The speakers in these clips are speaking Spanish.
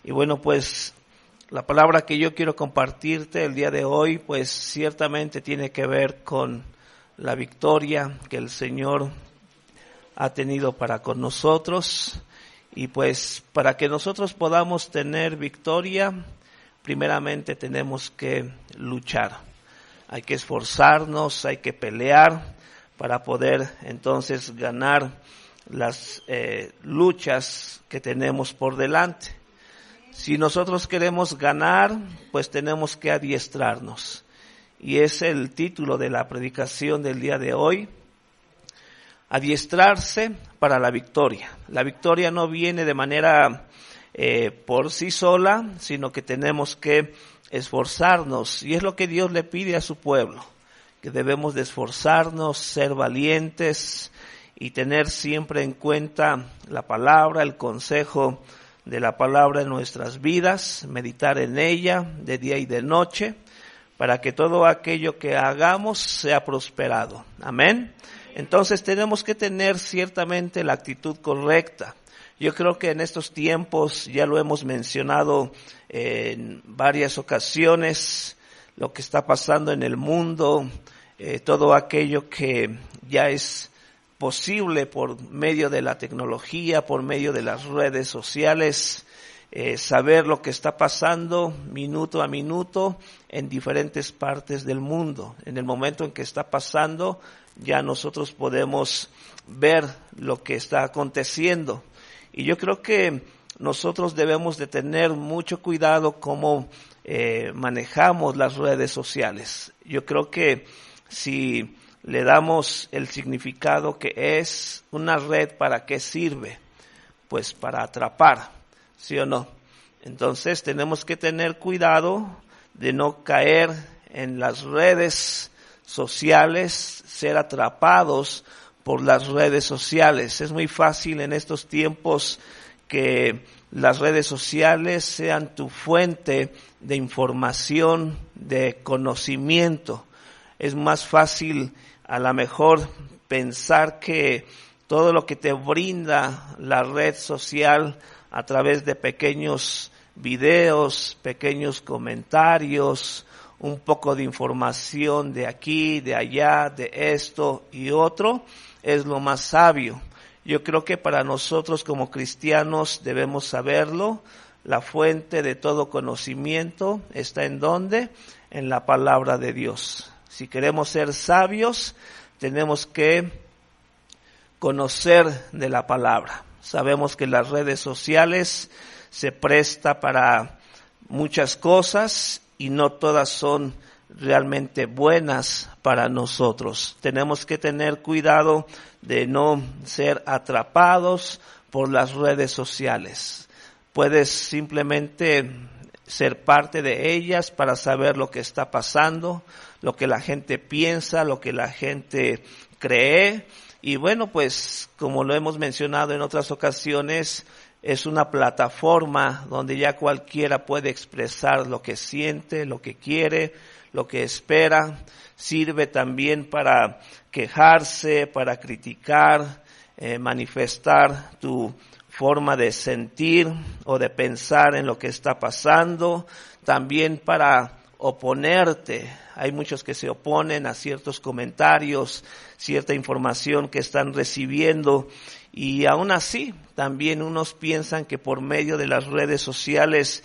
Y bueno, pues la palabra que yo quiero compartirte el día de hoy, pues ciertamente tiene que ver con la victoria que el Señor ha tenido para con nosotros. Y pues para que nosotros podamos tener victoria, primeramente tenemos que luchar. Hay que esforzarnos, hay que pelear para poder entonces ganar las luchas que tenemos por delante. Si nosotros queremos ganar, pues tenemos que adiestrarnos. Y es el título de la predicación del día de hoy. Adiestrarse para la victoria. La victoria no viene de manera por sí sola, sino que tenemos que esforzarnos. Y es lo que Dios le pide a su pueblo, que debemos de esforzarnos, ser valientes y tener siempre en cuenta la palabra, el consejo de la palabra en nuestras vidas, meditar en ella de día y de noche, para que todo aquello que hagamos sea prosperado. Amén. Entonces tenemos que tener ciertamente la actitud correcta. Yo creo que en estos tiempos, ya lo hemos mencionado en varias ocasiones, lo que está pasando en el mundo, todo aquello que ya es posible por medio de la tecnología, por medio de las redes sociales, saber lo que está pasando minuto a minuto en diferentes partes del mundo. En el momento en que está pasando, ya nosotros podemos ver lo que está aconteciendo. Y yo creo que nosotros debemos de tener mucho cuidado cómo manejamos las redes sociales. Yo creo que si le damos el significado que es una red, ¿para qué sirve? Pues para atrapar, ¿sí o no? Entonces tenemos que tener cuidado de no caer en las redes sociales, ser atrapados por las redes sociales. Es muy fácil en estos tiempos que las redes sociales sean tu fuente de información, de conocimiento. Es más fácil a lo mejor pensar que todo lo que te brinda la red social a través de pequeños videos, pequeños comentarios, un poco de información de aquí, de allá, de esto y otro, es lo más sabio. Yo creo que para nosotros como cristianos debemos saberlo. La fuente de todo conocimiento está ¿en dónde? En la palabra de Dios. Si queremos ser sabios, tenemos que conocer de la palabra. Sabemos que las redes sociales se presta para muchas cosas y no todas son realmente buenas para nosotros. Tenemos que tener cuidado de no ser atrapados por las redes sociales. Puedes simplemente ser parte de ellas para saber lo que está pasando, lo que la gente piensa, lo que la gente cree. Y bueno, pues como lo hemos mencionado en otras ocasiones, es una plataforma donde ya cualquiera puede expresar lo que siente, lo que quiere, lo que espera. Sirve también para quejarse, para criticar, manifestar tu forma de sentir o de pensar en lo que está pasando. También para oponerte. Hay muchos que se oponen a ciertos comentarios, cierta información que están recibiendo. Y aún así, también unos piensan que por medio de las redes sociales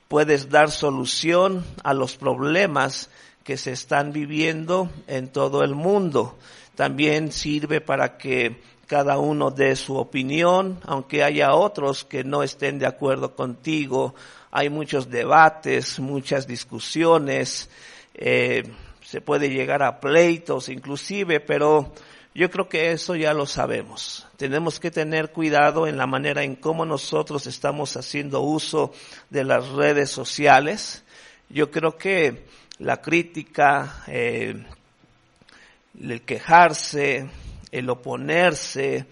puedes dar solución a los problemas que se están viviendo en todo el mundo. También sirve para que cada uno dé su opinión, aunque haya otros que no estén de acuerdo contigo. Hay muchos debates, muchas discusiones, se puede llegar a pleitos inclusive, pero yo creo que eso ya lo sabemos. Tenemos que tener cuidado en la manera en cómo nosotros estamos haciendo uso de las redes sociales. Yo creo que la crítica, el quejarse, el oponerse,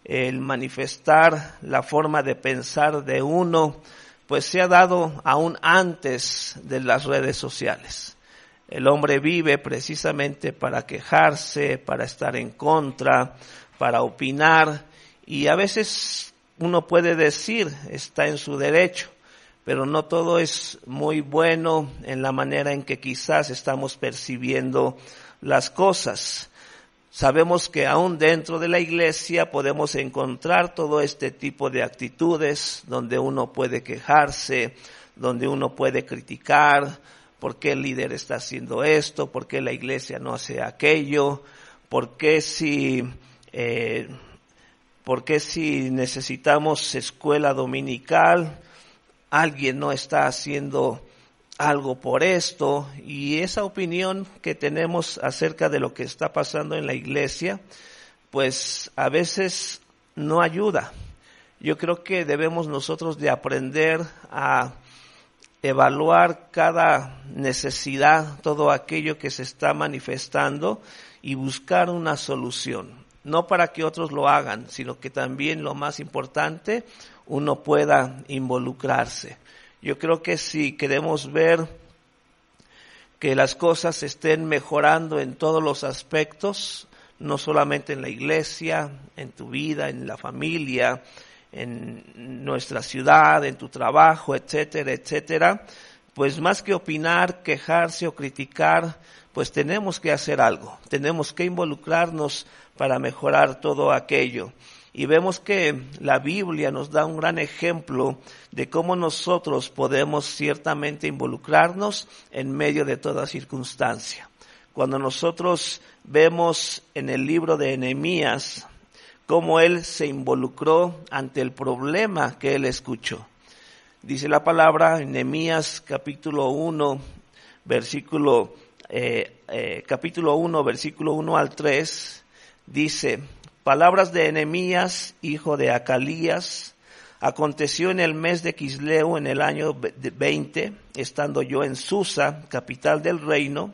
el manifestar la forma de pensar de uno, pues se ha dado aún antes de las redes sociales. El hombre vive precisamente para quejarse, para estar en contra, para opinar, y a veces uno puede decir, está en su derecho, pero no todo es muy bueno en la manera en que quizás estamos percibiendo las cosas. Sabemos que aún dentro de la iglesia podemos encontrar todo este tipo de actitudes donde uno puede quejarse, donde uno puede criticar por qué el líder está haciendo esto, por qué la iglesia no hace aquello, por qué si necesitamos escuela dominical, alguien no está haciendo algo por esto. Y esa opinión que tenemos acerca de lo que está pasando en la iglesia, pues a veces no ayuda. Yo creo que debemos nosotros de aprender a evaluar cada necesidad, todo aquello que se está manifestando y buscar una solución. No para que otros lo hagan, sino que también lo más importante, uno pueda involucrarse. Yo creo que si queremos ver que las cosas estén mejorando en todos los aspectos, no solamente en la iglesia, en tu vida, en la familia, en nuestra ciudad, en tu trabajo, etcétera, etcétera, pues más que opinar, quejarse o criticar, pues tenemos que hacer algo, tenemos que involucrarnos para mejorar todo aquello. Y vemos que la Biblia nos da un gran ejemplo de cómo nosotros podemos ciertamente involucrarnos en medio de toda circunstancia. Cuando nosotros vemos en el libro de Nehemías cómo él se involucró ante el problema que él escuchó. Dice la palabra en Nehemías capítulo 1, versículo 1 al 3, dice: palabras de Nehemías, hijo de Acalías. Aconteció en el mes de Quisleu, en el año 20, estando yo en Susa, capital del reino,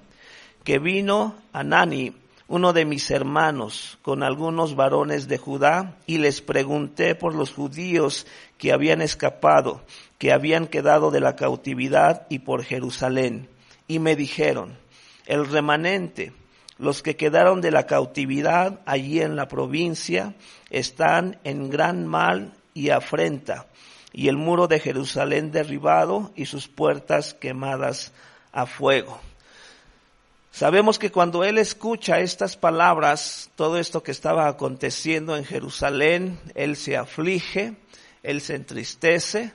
que vino Hanani, uno de mis hermanos, con algunos varones de Judá, y les pregunté por los judíos que habían escapado, que habían quedado de la cautividad, y por Jerusalén. Y me dijeron: el remanente, los que quedaron de la cautividad allí en la provincia, están en gran mal y afrenta, y el muro de Jerusalén derribado y sus puertas quemadas a fuego. Sabemos que cuando él escucha estas palabras, todo esto que estaba aconteciendo en Jerusalén, él se aflige, él se entristece,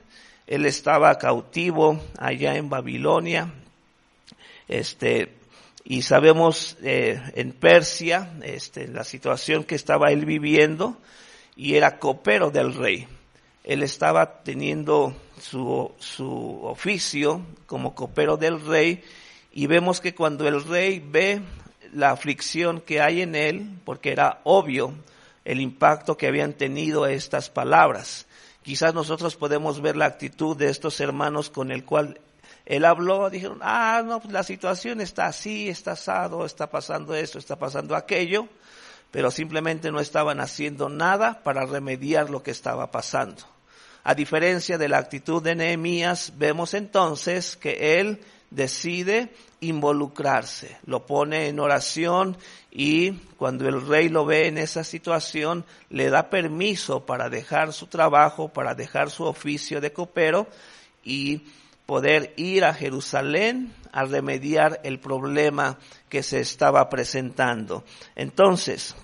él estaba cautivo allá en Babilonia, y sabemos en Persia, la situación que estaba él viviendo, y era copero del rey. Él estaba teniendo su oficio como copero del rey, y vemos que cuando el rey ve la aflicción que hay en él, porque era obvio el impacto que habían tenido estas palabras. Quizás nosotros podemos ver la actitud de estos hermanos con el cual él habló. Dijeron: no, pues la situación está así, está asado, está pasando esto, está pasando aquello, pero simplemente no estaban haciendo nada para remediar lo que estaba pasando. A diferencia de la actitud de Nehemías, vemos entonces que él decide involucrarse, lo pone en oración, y cuando el rey lo ve en esa situación, le da permiso para dejar su trabajo, para dejar su oficio de copero y poder ir a Jerusalén a remediar el problema que se estaba presentando. Entonces,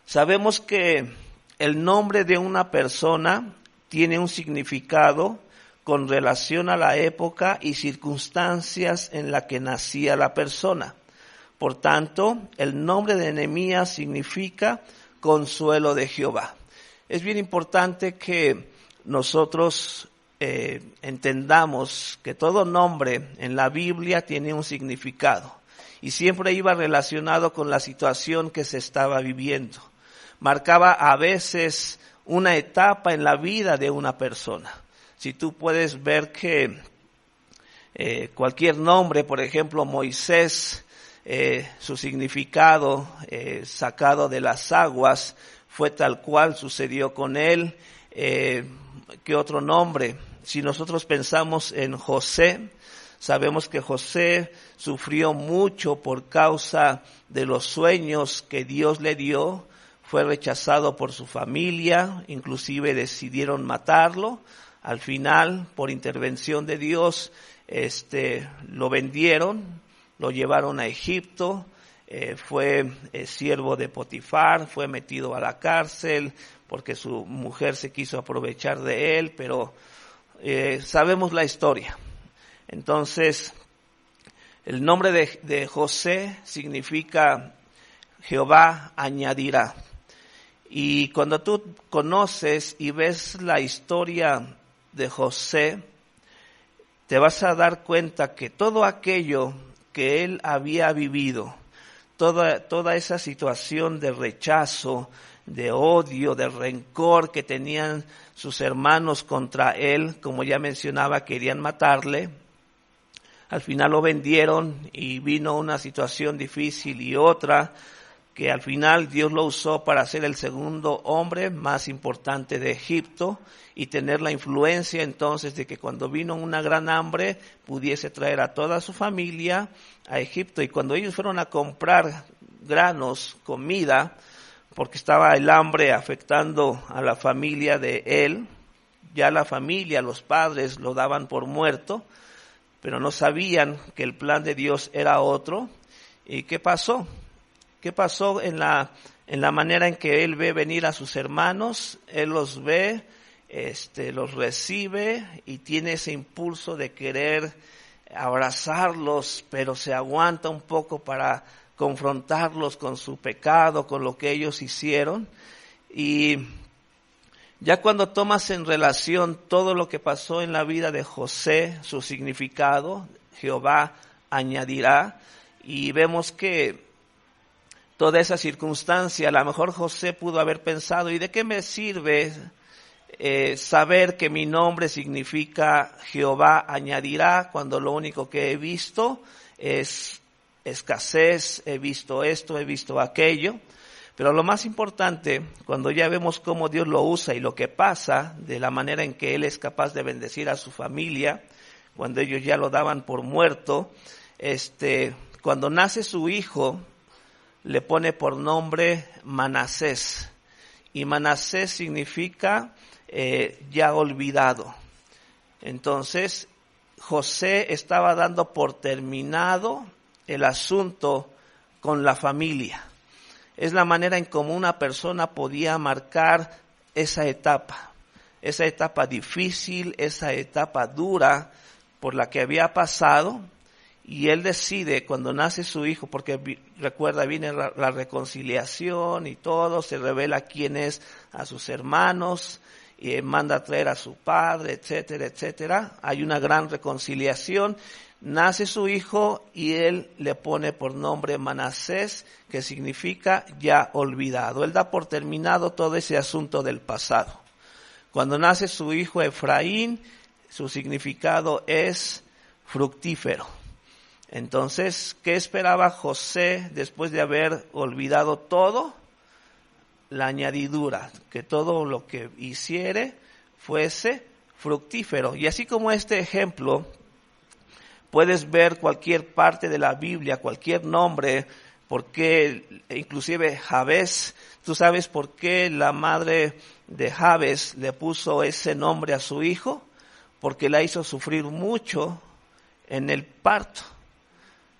sabemos que el nombre de una persona tiene un significado con relación a la época y circunstancias en la que nacía la persona. Por tanto, el nombre de Nehemías significa consuelo de Jehová. Es bien importante que nosotros entendamos que todo nombre en la Biblia tiene un significado, y siempre iba relacionado con la situación que se estaba viviendo. Marcaba a veces una etapa en la vida de una persona. Si tú puedes ver que cualquier nombre, por ejemplo Moisés, su significado sacado de las aguas, fue tal cual sucedió con él. ¿Qué otro nombre? Si nosotros pensamos en José, sabemos que José sufrió mucho por causa de los sueños que Dios le dio. Fue rechazado por su familia, inclusive decidieron matarlo. Al final, por intervención de Dios, lo vendieron, lo llevaron a Egipto, fue siervo de Potifar, fue metido a la cárcel porque su mujer se quiso aprovechar de él, pero sabemos la historia. Entonces, el nombre de José significa Jehová añadirá. Y cuando tú conoces y ves la historia de José, te vas a dar cuenta que todo aquello que él había vivido, toda esa situación de rechazo, de odio, de rencor que tenían sus hermanos contra él, como ya mencionaba, querían matarle. Al final lo vendieron y vino una situación difícil y otra, que al final Dios lo usó para ser el segundo hombre más importante de Egipto y tener la influencia entonces de que cuando vino una gran hambre pudiese traer a toda su familia a Egipto. Y cuando ellos fueron a comprar granos, comida, porque estaba el hambre afectando a la familia de él, ya la familia, los padres lo daban por muerto, pero no sabían que el plan de Dios era otro. ¿Y qué pasó? ¿Qué pasó en la manera en que él ve venir a sus hermanos? Él los ve, los recibe y tiene ese impulso de querer abrazarlos, pero se aguanta un poco para confrontarlos con su pecado, con lo que ellos hicieron. Y ya cuando tomas en relación todo lo que pasó en la vida de José, su significado, Jehová añadirá, y vemos que toda esa circunstancia, a lo mejor José pudo haber pensado, ¿y de qué me sirve saber que mi nombre significa Jehová añadirá cuando lo único que he visto es escasez, he visto esto, he visto aquello? Pero lo más importante, cuando ya vemos cómo Dios lo usa y lo que pasa, de la manera en que Él es capaz de bendecir a su familia, cuando ellos ya lo daban por muerto, cuando nace su hijo, le pone por nombre Manasés. Y Manasés significa ya olvidado. Entonces, José estaba dando por terminado el asunto con la familia. Es la manera en cómo una persona podía marcar esa etapa difícil, esa etapa dura por la que había pasado. Y él decide, cuando nace su hijo, porque recuerda, viene la reconciliación y todo, se revela quién es a sus hermanos, y manda a traer a su padre, etcétera, etcétera. Hay una gran reconciliación. Nace su hijo y él le pone por nombre Manasés, que significa ya olvidado. Él da por terminado todo ese asunto del pasado. Cuando nace su hijo Efraín, su significado es fructífero. Entonces, ¿qué esperaba José después de haber olvidado todo? La añadidura, que todo lo que hiciere fuese fructífero. Y así como este ejemplo, puedes ver cualquier parte de la Biblia, cualquier nombre, porque inclusive Jabez, ¿tú sabes por qué la madre de Jabez le puso ese nombre a su hijo? Porque la hizo sufrir mucho en el parto.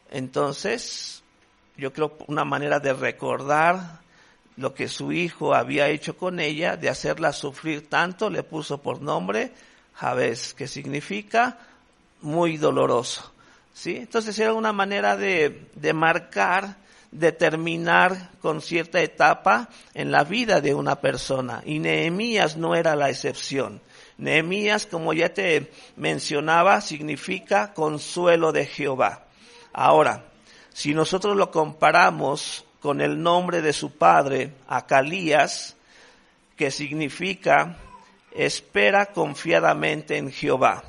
Entonces, yo creo una manera de recordar lo que su hijo había hecho con ella, de hacerla sufrir tanto, le puso por nombre Jabez, que significa muy doloroso. ¿Sí? Entonces era una manera de marcar, de terminar con cierta etapa en la vida de una persona. Y Nehemías no era la excepción. Nehemías, como ya te mencionaba, significa consuelo de Jehová. Ahora, si nosotros lo comparamos con el nombre de su padre, Acalías, que significa espera confiadamente en Jehová.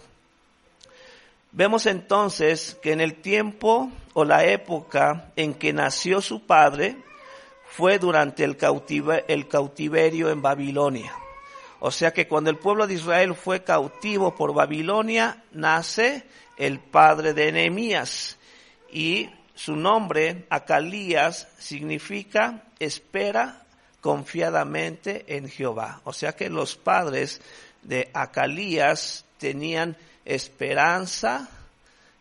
Vemos entonces que en el tiempo o la época en que nació su padre fue durante el cautiverio en Babilonia. O sea que cuando el pueblo de Israel fue cautivo por Babilonia, nace el padre de Nehemías. Y su nombre, Acalías, significa espera confiadamente en Jehová. O sea que los padres de Acalías tenían esperanza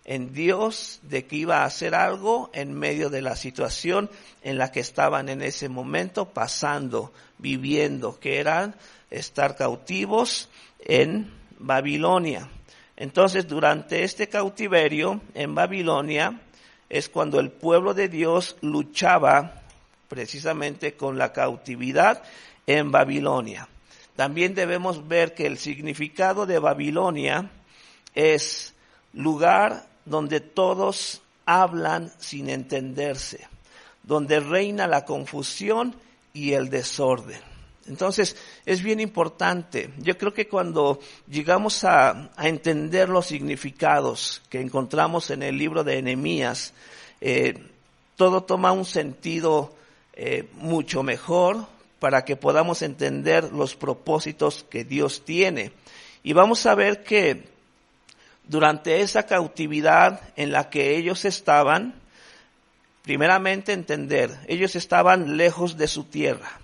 en Dios de que iba a hacer algo en medio de la situación en la que estaban en ese momento pasando, viviendo, que eran estar cautivos en Babilonia. Entonces, durante este cautiverio en Babilonia es cuando el pueblo de Dios luchaba precisamente con la cautividad en Babilonia. También debemos ver que el significado de Babilonia es lugar donde todos hablan sin entenderse, donde reina la confusión y el desorden. Entonces, es bien importante. Yo creo que cuando llegamos a entender los significados que encontramos en el libro de Nehemías, todo toma un sentido mucho mejor para que podamos entender los propósitos que Dios tiene. Y vamos a ver que durante esa cautividad en la que ellos estaban, primeramente entender, ellos estaban lejos de su tierra,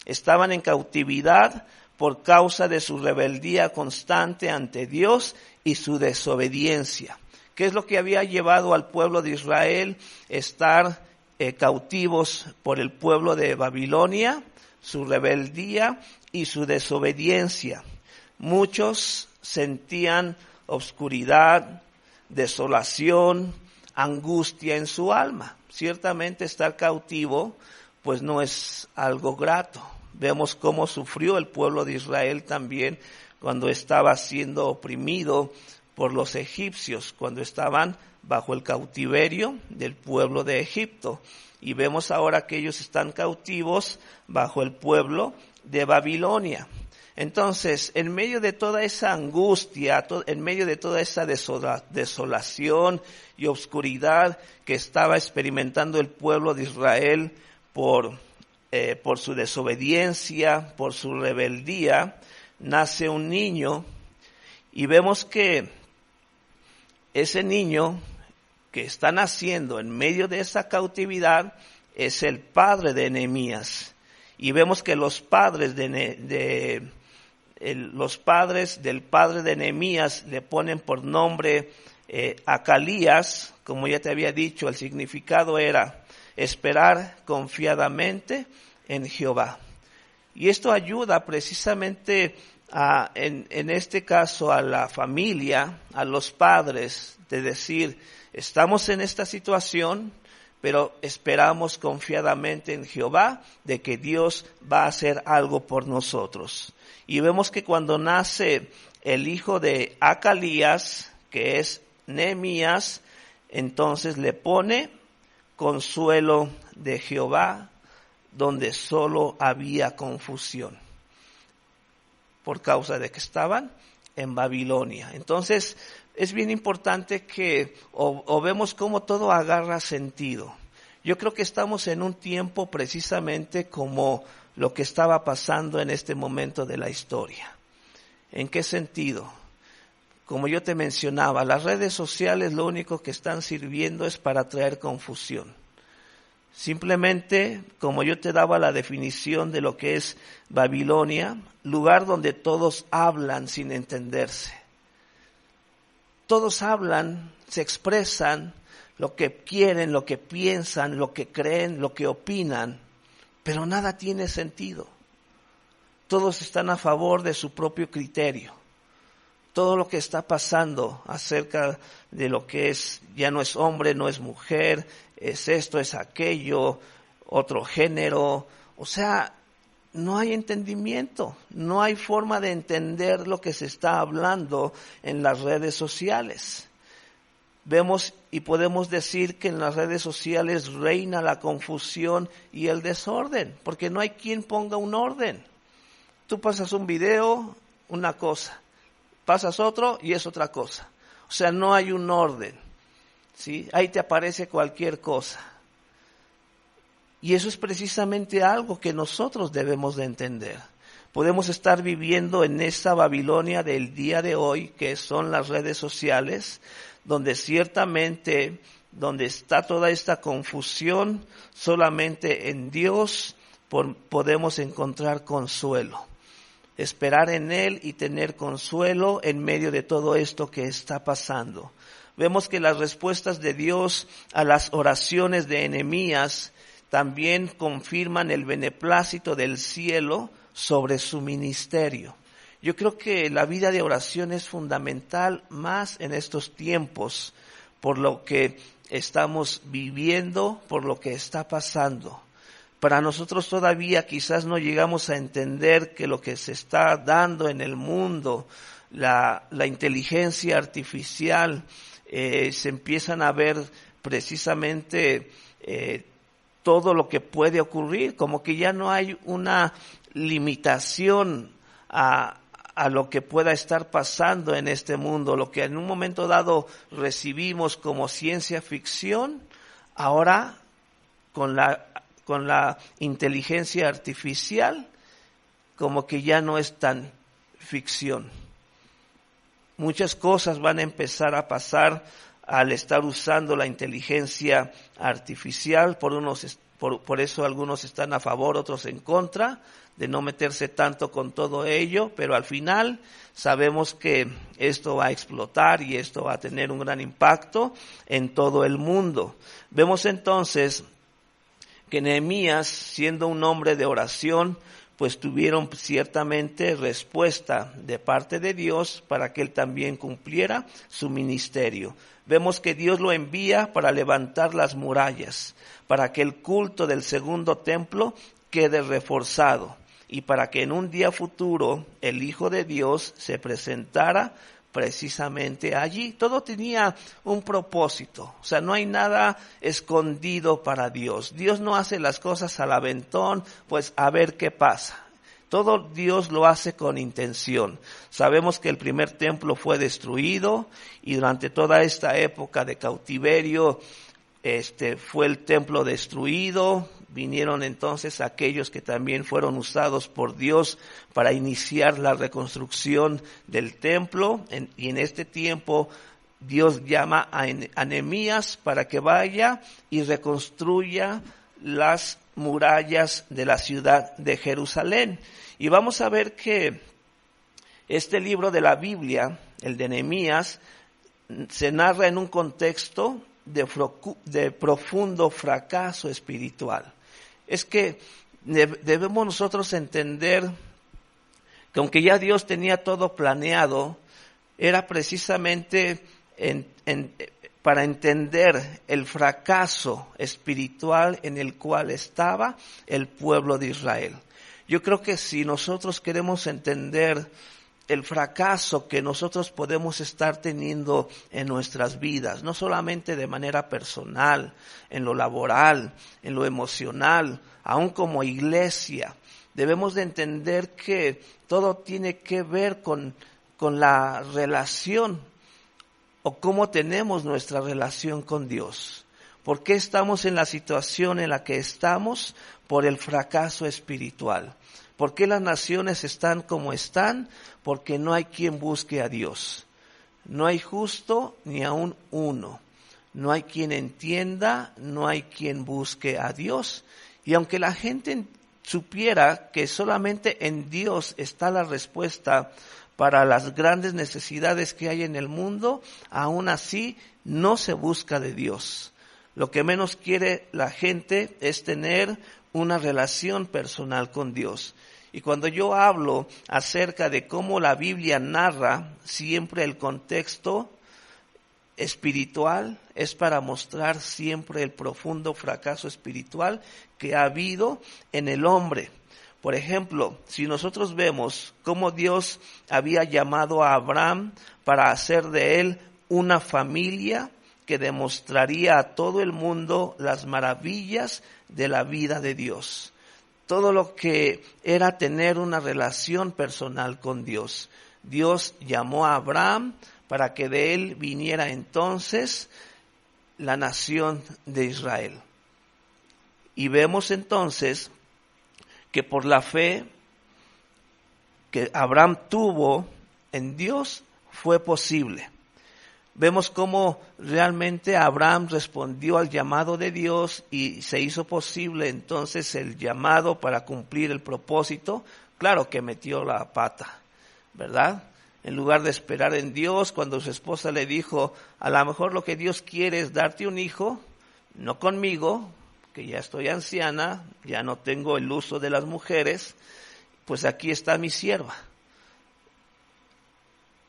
estaban en cautividad por causa de su rebeldía constante ante Dios y su desobediencia. ¿Qué es lo que había llevado al pueblo de Israel estar cautivos por el pueblo de Babilonia? Su rebeldía y su desobediencia. Muchos sentían obscuridad, desolación, angustia en su alma. Ciertamente estar cautivo pues no es algo grato. Vemos cómo sufrió el pueblo de Israel también cuando estaba siendo oprimido por los egipcios, cuando estaban bajo el cautiverio del pueblo de Egipto. Y vemos ahora que ellos están cautivos bajo el pueblo de Babilonia. Entonces, en medio de toda esa angustia, en medio de toda esa desolación y oscuridad que estaba experimentando el pueblo de Israel por su desobediencia, por su rebeldía, nace un niño y vemos que ese niño que está naciendo en medio de esa cautividad es el padre de Nehemías. Y vemos que los padres del padre de Nehemías le ponen por nombre Acalías. Como ya te había dicho, el significado era esperar confiadamente en Jehová. Y esto ayuda precisamente en este caso a la familia, a los padres, de decir, estamos en esta situación, pero esperamos confiadamente en Jehová de que Dios va a hacer algo por nosotros. Y vemos que cuando nace el hijo de Acalías, que es Nehemías, entonces le pone consuelo de Jehová, donde solo había confusión, por causa de que estaban en Babilonia. Entonces, es bien importante que o vemos cómo todo agarra sentido. Yo creo que estamos en un tiempo precisamente como lo que estaba pasando en este momento de la historia. ¿En qué sentido? Como yo te mencionaba, las redes sociales lo único que están sirviendo es para traer confusión. Simplemente, como yo te daba la definición de lo que es Babilonia, lugar donde todos hablan sin entenderse. Todos hablan, se expresan lo que quieren, lo que piensan, lo que creen, lo que opinan, pero nada tiene sentido. Todos están a favor de su propio criterio. Todo lo que está pasando acerca de lo que es, ya no es hombre, no es mujer, es esto, es aquello, otro género. O sea, no hay entendimiento, no hay forma de entender lo que se está hablando en las redes sociales. Vemos y podemos decir que en las redes sociales reina la confusión y el desorden, porque no hay quien ponga un orden. Tú pasas un video, una cosa, pasas otro y es otra cosa. O sea, no hay un orden, ¿sí? Ahí te aparece cualquier cosa. Y eso es precisamente algo que nosotros debemos de entender. Podemos estar viviendo en esa Babilonia del día de hoy, que son las redes sociales, donde ciertamente, donde está toda esta confusión, solamente en Dios podemos encontrar consuelo. esperar en Él y tener consuelo en medio de todo esto que está pasando. Vemos que las respuestas de Dios a las oraciones de Nehemías también confirman el beneplácito del cielo sobre su ministerio. Yo creo que la vida de oración es fundamental más en estos tiempos, por lo que estamos viviendo, por lo que está pasando. Para nosotros todavía quizás no llegamos a entender que lo que se está dando en el mundo, la inteligencia artificial, se empiezan a ver precisamente todo lo que puede ocurrir, como que ya no hay una limitación a lo que pueda estar pasando en este mundo. Lo que en un momento dado recibimos como ciencia ficción, ahora con la inteligencia artificial, como que ya no es tan ficción. Muchas cosas van a empezar a pasar al estar usando la inteligencia artificial. Por eso algunos están a favor, otros en contra, de no meterse tanto con todo ello, pero al final sabemos que esto va a explotar y esto va a tener un gran impacto en todo el mundo. Vemos entonces que Nehemías, siendo un hombre de oración, pues tuvieron ciertamente respuesta de parte de Dios para que él también cumpliera su ministerio. Vemos que Dios lo envía para levantar las murallas, para que el culto del segundo templo quede reforzado y para que en un día futuro el Hijo de Dios se presentara precisamente allí. Todo tenía un propósito, o sea, no hay nada escondido para Dios. Dios no hace las cosas al aventón, pues a ver qué pasa. Todo Dios lo hace con intención. Sabemos que el primer templo fue destruido y durante toda esta época de cautiverio fue el templo destruido. Vinieron entonces aquellos que también fueron usados por Dios para iniciar la reconstrucción del templo. Y en este tiempo Dios llama a Nehemías para que vaya y reconstruya las murallas de la ciudad de Jerusalén. Y vamos a ver que este libro de la Biblia, el de Nehemías, se narra en un contexto de profundo fracaso espiritual. Es que debemos nosotros entender que aunque ya Dios tenía todo planeado, era precisamente para entender el fracaso espiritual en el cual estaba el pueblo de Israel. Yo creo que si nosotros queremos entender el fracaso que nosotros podemos estar teniendo en nuestras vidas, no solamente de manera personal, en lo laboral, en lo emocional, aún como iglesia, debemos de entender que todo tiene que ver con la relación o cómo tenemos nuestra relación con Dios. ¿Por qué estamos en la situación en la que estamos? Por el fracaso espiritual. ¿Por qué las naciones están como están? Porque no hay quien busque a Dios. No hay justo ni aun uno. No hay quien entienda, no hay quien busque a Dios. Y aunque la gente supiera que solamente en Dios está la respuesta para las grandes necesidades que hay en el mundo, aún así no se busca de Dios. Lo que menos quiere la gente es tener una relación personal con Dios. Y cuando yo hablo acerca de cómo la Biblia narra siempre el contexto espiritual, es para mostrar siempre el profundo fracaso espiritual que ha habido en el hombre. Por ejemplo, si nosotros vemos cómo Dios había llamado a Abraham para hacer de él una familia que demostraría a todo el mundo las maravillas de la vida de Dios. Todo lo que era tener una relación personal con Dios. Dios llamó a Abraham para que de él viniera entonces la nación de Israel. Y vemos entonces que por la fe que Abraham tuvo en Dios fue posible. Vemos cómo realmente Abraham respondió al llamado de Dios y se hizo posible entonces el llamado para cumplir el propósito Claro que metió la pata, ¿verdad? En lugar de esperar en Dios, cuando su esposa le dijo, a lo mejor lo que Dios quiere es darte un hijo, no conmigo, que ya estoy anciana, ya no tengo el uso de las mujeres, pues aquí está mi sierva.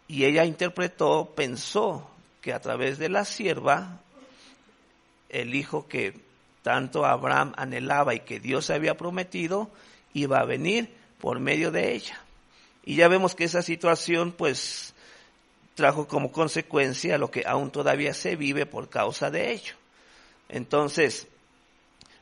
Y ella interpretó, pensó que a través de la sierva, el hijo que tanto Abraham anhelaba y que Dios había prometido, iba a venir por medio de ella. Y ya vemos que esa situación pues trajo como consecuencia lo que aún todavía se vive por causa de ello. Entonces,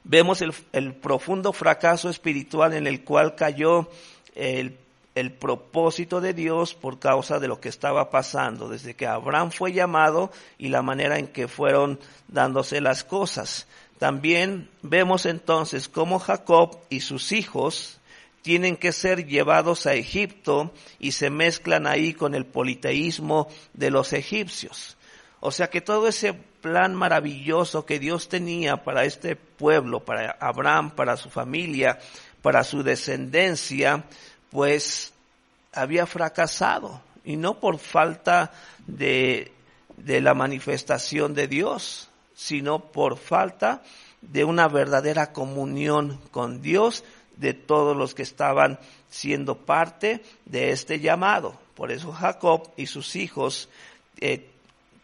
vemos el profundo fracaso espiritual en el cual cayó el propósito de Dios por causa de lo que estaba pasando, desde que Abraham fue llamado y la manera en que fueron dándose las cosas. También vemos entonces cómo Jacob y sus hijos tienen que ser llevados a Egipto y se mezclan ahí con el politeísmo de los egipcios. O sea que todo ese plan maravilloso que Dios tenía para este pueblo, para Abraham, para su familia, para su descendencia, pues había fracasado. Y no por falta de la manifestación de Dios, sino por falta de una verdadera comunión con Dios, de todos los que estaban siendo parte de este llamado. Por eso Jacob y sus hijos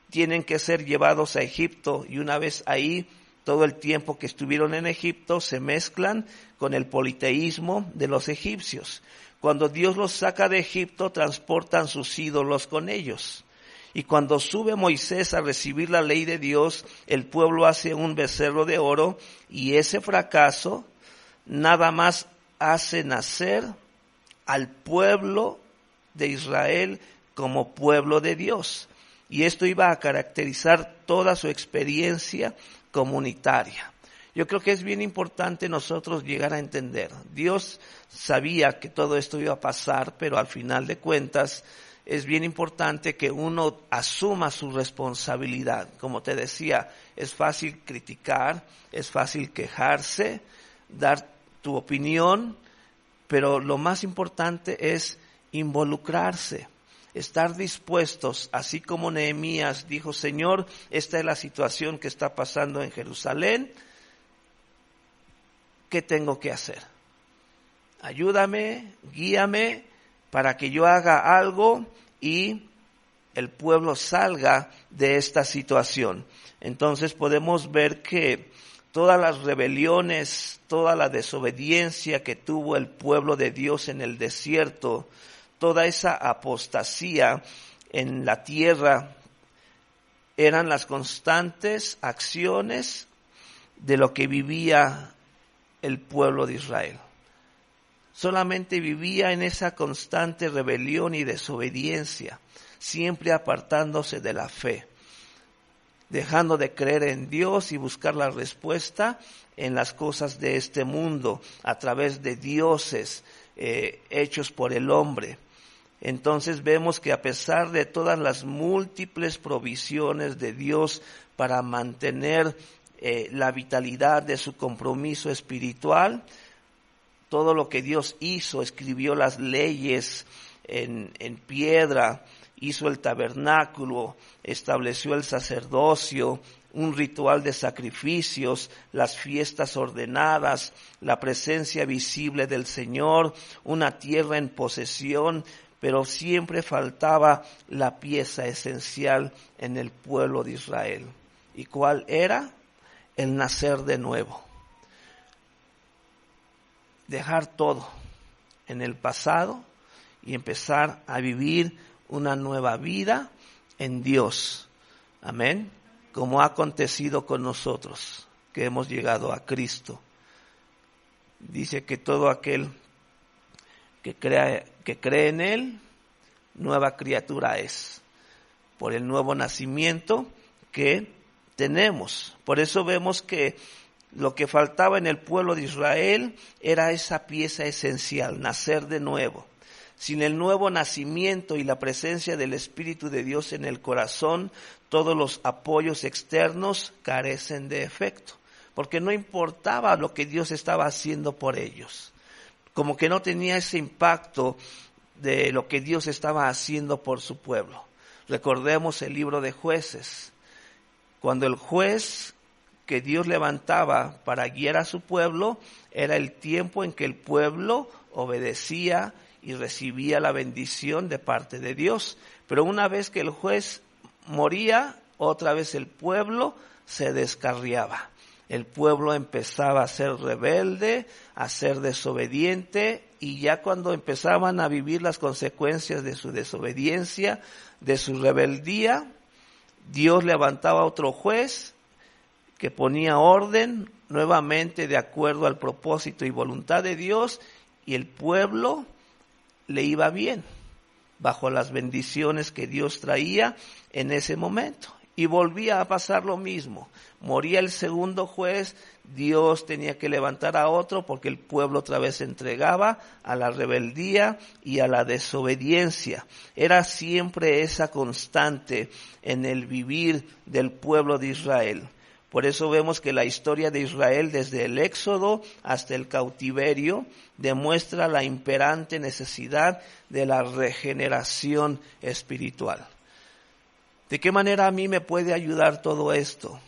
tienen que ser llevados a Egipto, y una vez ahí, todo el tiempo que estuvieron en Egipto se mezclan con el politeísmo de los egipcios. Cuando Dios los saca de Egipto, transportan sus ídolos con ellos. Y cuando sube Moisés a recibir la ley de Dios, el pueblo hace un becerro de oro, y ese fracaso nada más hace nacer al pueblo de Israel como pueblo de Dios. Y esto iba a caracterizar toda su experiencia comunitaria. Yo creo que es bien importante nosotros llegar a entender. Dios sabía que todo esto iba a pasar, pero al final de cuentas es bien importante que uno asuma su responsabilidad. Como te decía, es fácil criticar, es fácil quejarse, dar tu opinión, pero lo más importante es involucrarse, estar dispuestos, así como Nehemías dijo, Señor, esta es la situación que está pasando en Jerusalén, ¿qué tengo que hacer? Ayúdame, guíame para que yo haga algo y el pueblo salga de esta situación. Entonces podemos ver que todas las rebeliones, toda la desobediencia que tuvo el pueblo de Dios en el desierto, toda esa apostasía en la tierra, eran las constantes acciones de lo que vivía el pueblo de Israel. Solamente vivía en esa constante rebelión y desobediencia, siempre apartándose de la fe, dejando de creer en Dios y buscar la respuesta en las cosas de este mundo, a través de dioses hechos por el hombre. Entonces vemos que a pesar de todas las múltiples provisiones de Dios para mantener la vitalidad de su compromiso espiritual, todo lo que Dios hizo, escribió las leyes en piedra, hizo el tabernáculo, estableció el sacerdocio, un ritual de sacrificios, las fiestas ordenadas, la presencia visible del Señor, una tierra en posesión, pero siempre faltaba la pieza esencial en el pueblo de Israel. ¿Y cuál era? El nacer de nuevo. Dejar todo en el pasado y empezar a vivir una nueva vida en Dios. Amén. Como ha acontecido con nosotros, que hemos llegado a Cristo. Dice que todo aquel que cree en Él, nueva criatura es, por el nuevo nacimiento que tenemos. Por eso vemos que lo que faltaba en el pueblo de Israel era esa pieza esencial, nacer de nuevo. Sin el nuevo nacimiento y la presencia del Espíritu de Dios en el corazón, todos los apoyos externos carecen de efecto, porque no importaba lo que Dios estaba haciendo por ellos. como que no tenía ese impacto de lo que Dios estaba haciendo por su pueblo. Recordemos el libro de Jueces, cuando el juez que Dios levantaba para guiar a su pueblo, era el tiempo en que el pueblo obedecía y recibía la bendición de parte de Dios. Pero una vez que el juez moría, otra vez el pueblo se descarriaba. El pueblo empezaba a ser rebelde, a ser desobediente, y ya cuando empezaban a vivir las consecuencias de su desobediencia, de su rebeldía, Dios levantaba otro juez que ponía orden nuevamente de acuerdo al propósito y voluntad de Dios, y el pueblo le iba bien, bajo las bendiciones que Dios traía en ese momento. Y volvía a pasar lo mismo. Moría el segundo juez, Dios tenía que levantar a otro porque el pueblo otra vez se entregaba a la rebeldía y a la desobediencia. Era siempre esa constante en el vivir del pueblo de Israel. Por eso vemos que la historia de Israel, desde el Éxodo hasta el cautiverio, demuestra la imperante necesidad de la regeneración espiritual. ¿De qué manera a mí me puede ayudar todo esto?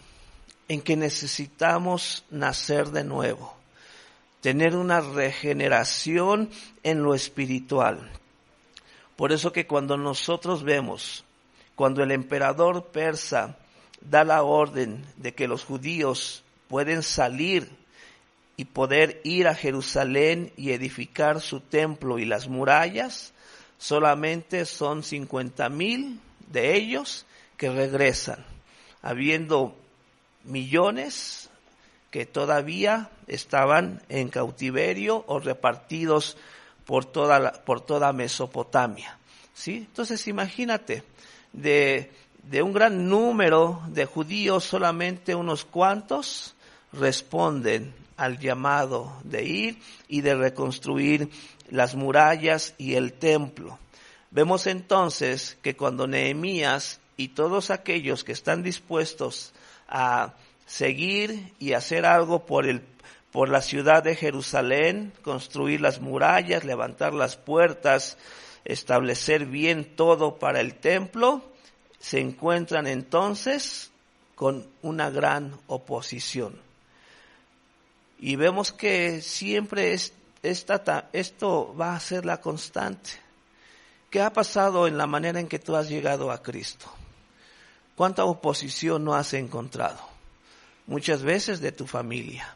En que necesitamos nacer de nuevo, tener una regeneración en lo espiritual. Por eso que cuando nosotros vemos, cuando el emperador persa da la orden de que los judíos pueden salir y poder ir a Jerusalén y edificar su templo y las murallas, solamente son 50,000 de ellos que regresan, habiendo millones que todavía estaban en cautiverio o repartidos por toda Mesopotamia, ¿sí? Entonces imagínate, de un gran número de judíos, solamente unos cuantos responden al llamado de ir y de reconstruir las murallas y el templo. Vemos entonces que cuando Nehemías y todos aquellos que están dispuestos a seguir y hacer algo por la ciudad de Jerusalén, construir las murallas, levantar las puertas, establecer bien todo para el templo, se encuentran entonces con una gran oposición. Y vemos que siempre esto va a ser la constante. ¿Qué ha pasado en la manera en que tú has llegado a Cristo? ¿Cuánta oposición no has encontrado? Muchas veces de tu familia.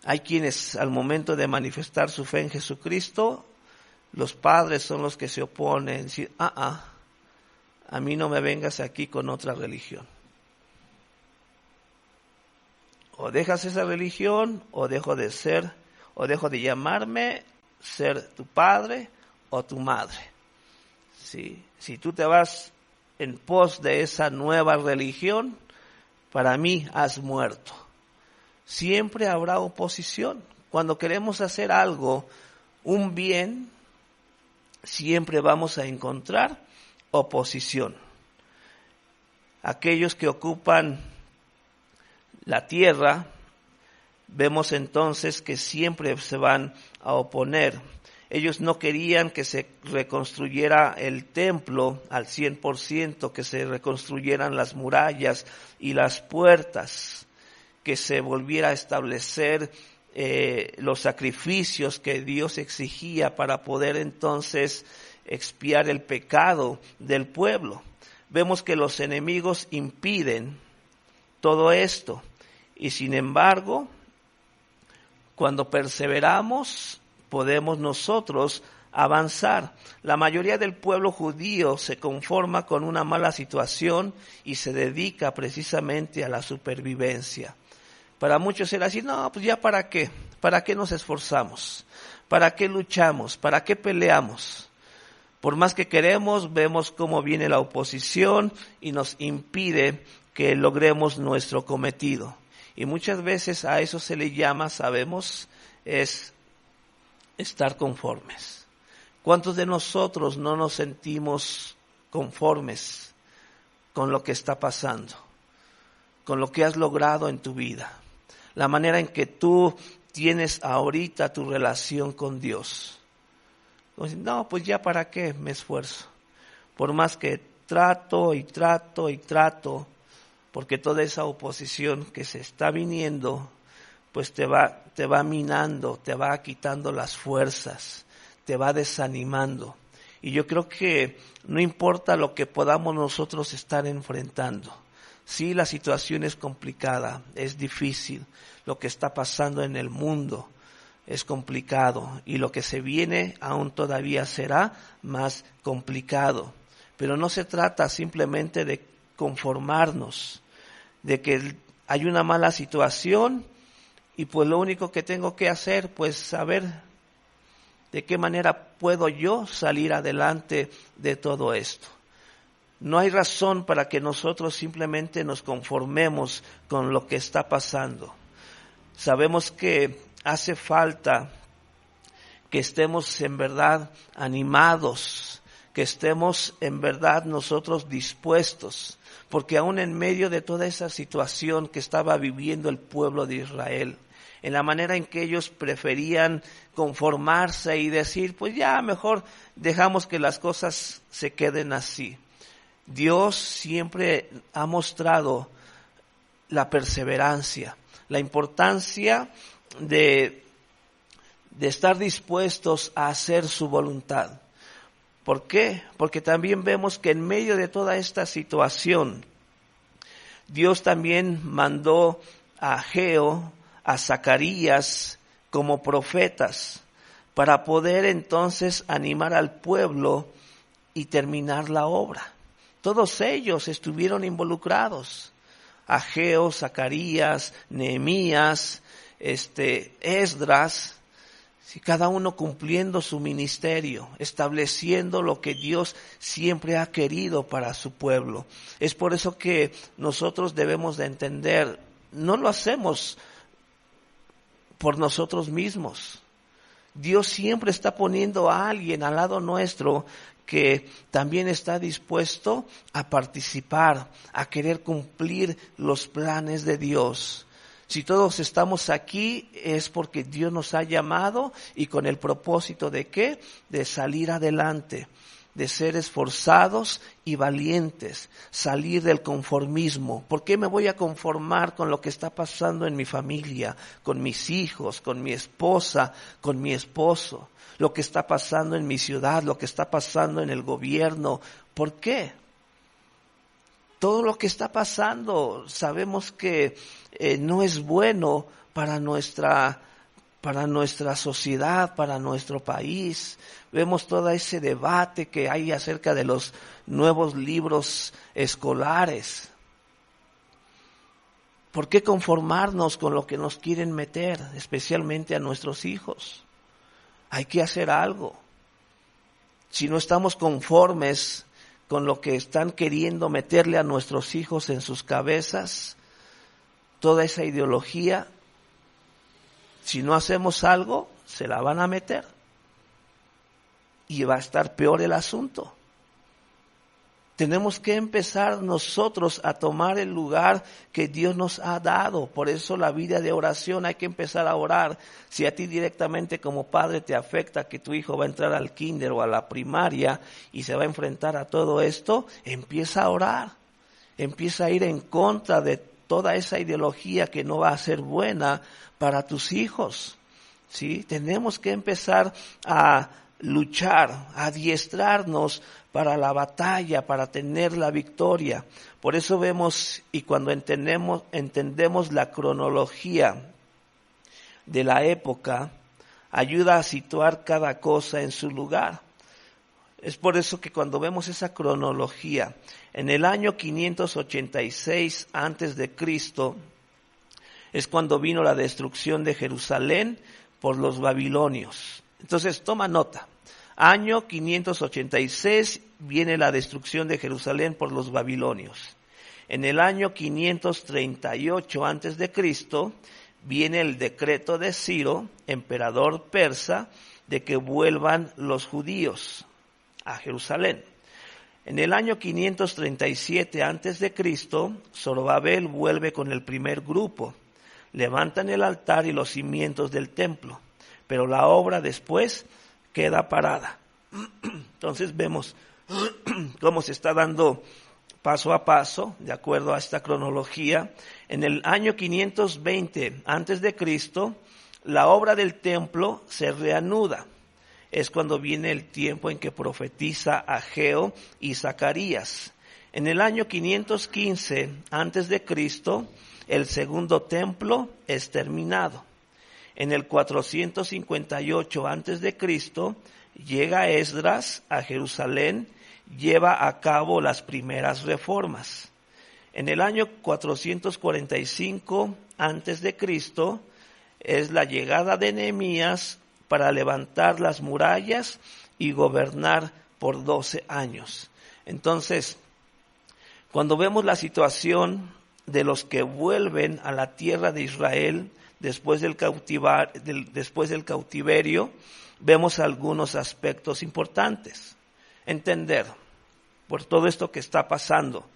Hay quienes al momento de manifestar su fe en Jesucristo, los padres son los que se oponen, decir, a mí no me vengas aquí con otra religión. O dejas esa religión, o dejo de llamarme ser tu padre o tu madre. ¿Sí? Si tú te vas en pos de esa nueva religión, para mí has muerto. Siempre habrá oposición. Cuando queremos hacer algo, un bien, siempre vamos a encontrar oposición. Aquellos que ocupan la tierra, vemos entonces que siempre se van a oponer. Ellos no querían que se reconstruyera el templo al 100%, que se reconstruyeran las murallas y las puertas, que se volviera a establecer los sacrificios que Dios exigía para poder entonces expiar el pecado del pueblo. Vemos que los enemigos impiden todo esto, y sin embargo, cuando perseveramos, podemos nosotros avanzar. La mayoría del pueblo judío se conforma con una mala situación y se dedica precisamente a la supervivencia. Para muchos era así, no, pues ya para qué nos esforzamos, para qué luchamos, para qué peleamos. Por más que queremos, vemos cómo viene la oposición y nos impide que logremos nuestro cometido. Y muchas veces a eso se le llama, sabemos, es estar conformes. ¿Cuántos de nosotros no nos sentimos conformes con lo que está pasando, con lo que has logrado en tu vida? La manera en que tú tienes ahorita tu relación con Dios? No, pues ya para qué me esfuerzo. Por más que trato y trato y trato, porque toda esa oposición que se está viniendo, pues te va minando, te va quitando las fuerzas, te va desanimando. Y yo creo que no importa lo que podamos nosotros estar enfrentando. Sí, la situación es complicada, es difícil. Lo que está pasando en el mundo es complicado. Y lo que se viene aún todavía será más complicado. Pero no se trata simplemente de conformarnos, de que hay una mala situación y pues lo único que tengo que hacer, pues saber de qué manera puedo yo salir adelante de todo esto. No hay razón para que nosotros simplemente nos conformemos con lo que está pasando. Sabemos que hace falta que estemos en verdad animados, que estemos en verdad nosotros dispuestos, porque aún en medio de toda esa situación que estaba viviendo el pueblo de Israel, en la manera en que ellos preferían conformarse y decir, pues ya mejor dejamos que las cosas se queden así. Dios siempre ha mostrado la perseverancia, la importancia de estar dispuestos a hacer su voluntad. ¿Por qué? Porque también vemos que en medio de toda esta situación, Dios también mandó a Ageo, a Zacarías como profetas para poder entonces animar al pueblo y terminar la obra. Todos ellos estuvieron involucrados. Ageo, Zacarías, Nehemías, Esdras, cada uno cumpliendo su ministerio, estableciendo lo que Dios siempre ha querido para su pueblo. Es por eso que nosotros debemos de entender, no lo hacemos por nosotros mismos. Dios siempre está poniendo a alguien al lado nuestro que también está dispuesto a participar, a querer cumplir los planes de Dios. Si todos estamos aquí es porque Dios nos ha llamado y con el propósito ¿de qué? De salir adelante, de ser esforzados y valientes, salir del conformismo. ¿Por qué me voy a conformar con lo que está pasando en mi familia, con mis hijos, con mi esposa, con mi esposo? Lo que está pasando en mi ciudad, lo que está pasando en el gobierno. ¿Por qué? Todo lo que está pasando sabemos que no es bueno para nuestra sociedad, para nuestro país. Vemos todo ese debate que hay acerca de los nuevos libros escolares. ¿Por qué conformarnos con lo que nos quieren meter, especialmente a nuestros hijos? Hay que hacer algo. Si no estamos conformes con lo que están queriendo meterle a nuestros hijos en sus cabezas, toda esa ideología, si no hacemos algo, se la van a meter. Y va a estar peor el asunto. Tenemos que empezar nosotros a tomar el lugar que Dios nos ha dado. Por eso la vida de oración hay que empezar a orar. Si a ti directamente como padre te afecta que tu hijo va a entrar al kinder o a la primaria y se va a enfrentar a todo esto, empieza a orar. Empieza a ir en contra de toda esa ideología que no va a ser buena para tus hijos. ¿Sí? Tenemos que empezar a luchar, a adiestrarnos para la batalla, para tener la victoria. Por eso vemos y cuando entendemos la cronología de la época, ayuda a situar cada cosa en su lugar. Es por eso que cuando vemos esa cronología, en el año 586 antes de Cristo, es cuando vino la destrucción de Jerusalén por los babilonios. Entonces, toma nota. Año 586 viene la destrucción de Jerusalén por los babilonios. En el año 538 antes de Cristo viene el decreto de Ciro, emperador persa, de que vuelvan los judíos a Jerusalén. En el año 537 antes de Cristo, Zorobabel vuelve con el primer grupo levantan el altar y los cimientos del templo, pero la obra después queda parada. Entonces vemos cómo se está dando paso a paso, de acuerdo a esta cronología. En el año 520 antes de Cristo, la obra del templo se reanuda. Es cuando viene el tiempo en que profetiza Ageo y Zacarías. En el año 515 antes de Cristo, el segundo templo es terminado. En el 458 antes de Cristo, llega Esdras a Jerusalén, lleva a cabo las primeras reformas. En el año 445 antes de Cristo es la llegada de Nehemías para levantar las murallas y gobernar por 12 años. Entonces, cuando vemos la situación de los que vuelven a la tierra de Israel después del cautiverio, vemos algunos aspectos importantes. Entender, por todo esto que está pasando,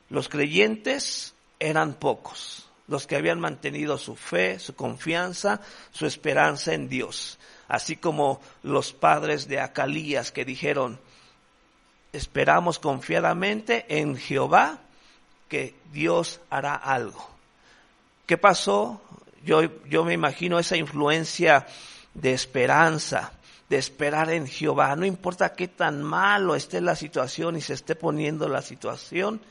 los creyentes eran pocos, los que habían mantenido su fe, su confianza, su esperanza en Dios, así como los padres de Acalías que dijeron, esperamos confiadamente en Jehová que Dios hará algo. ¿Qué pasó? Yo me imagino esa influencia de esperanza, de esperar en Jehová. No importa qué tan malo esté la situación y se esté poniendo la situación,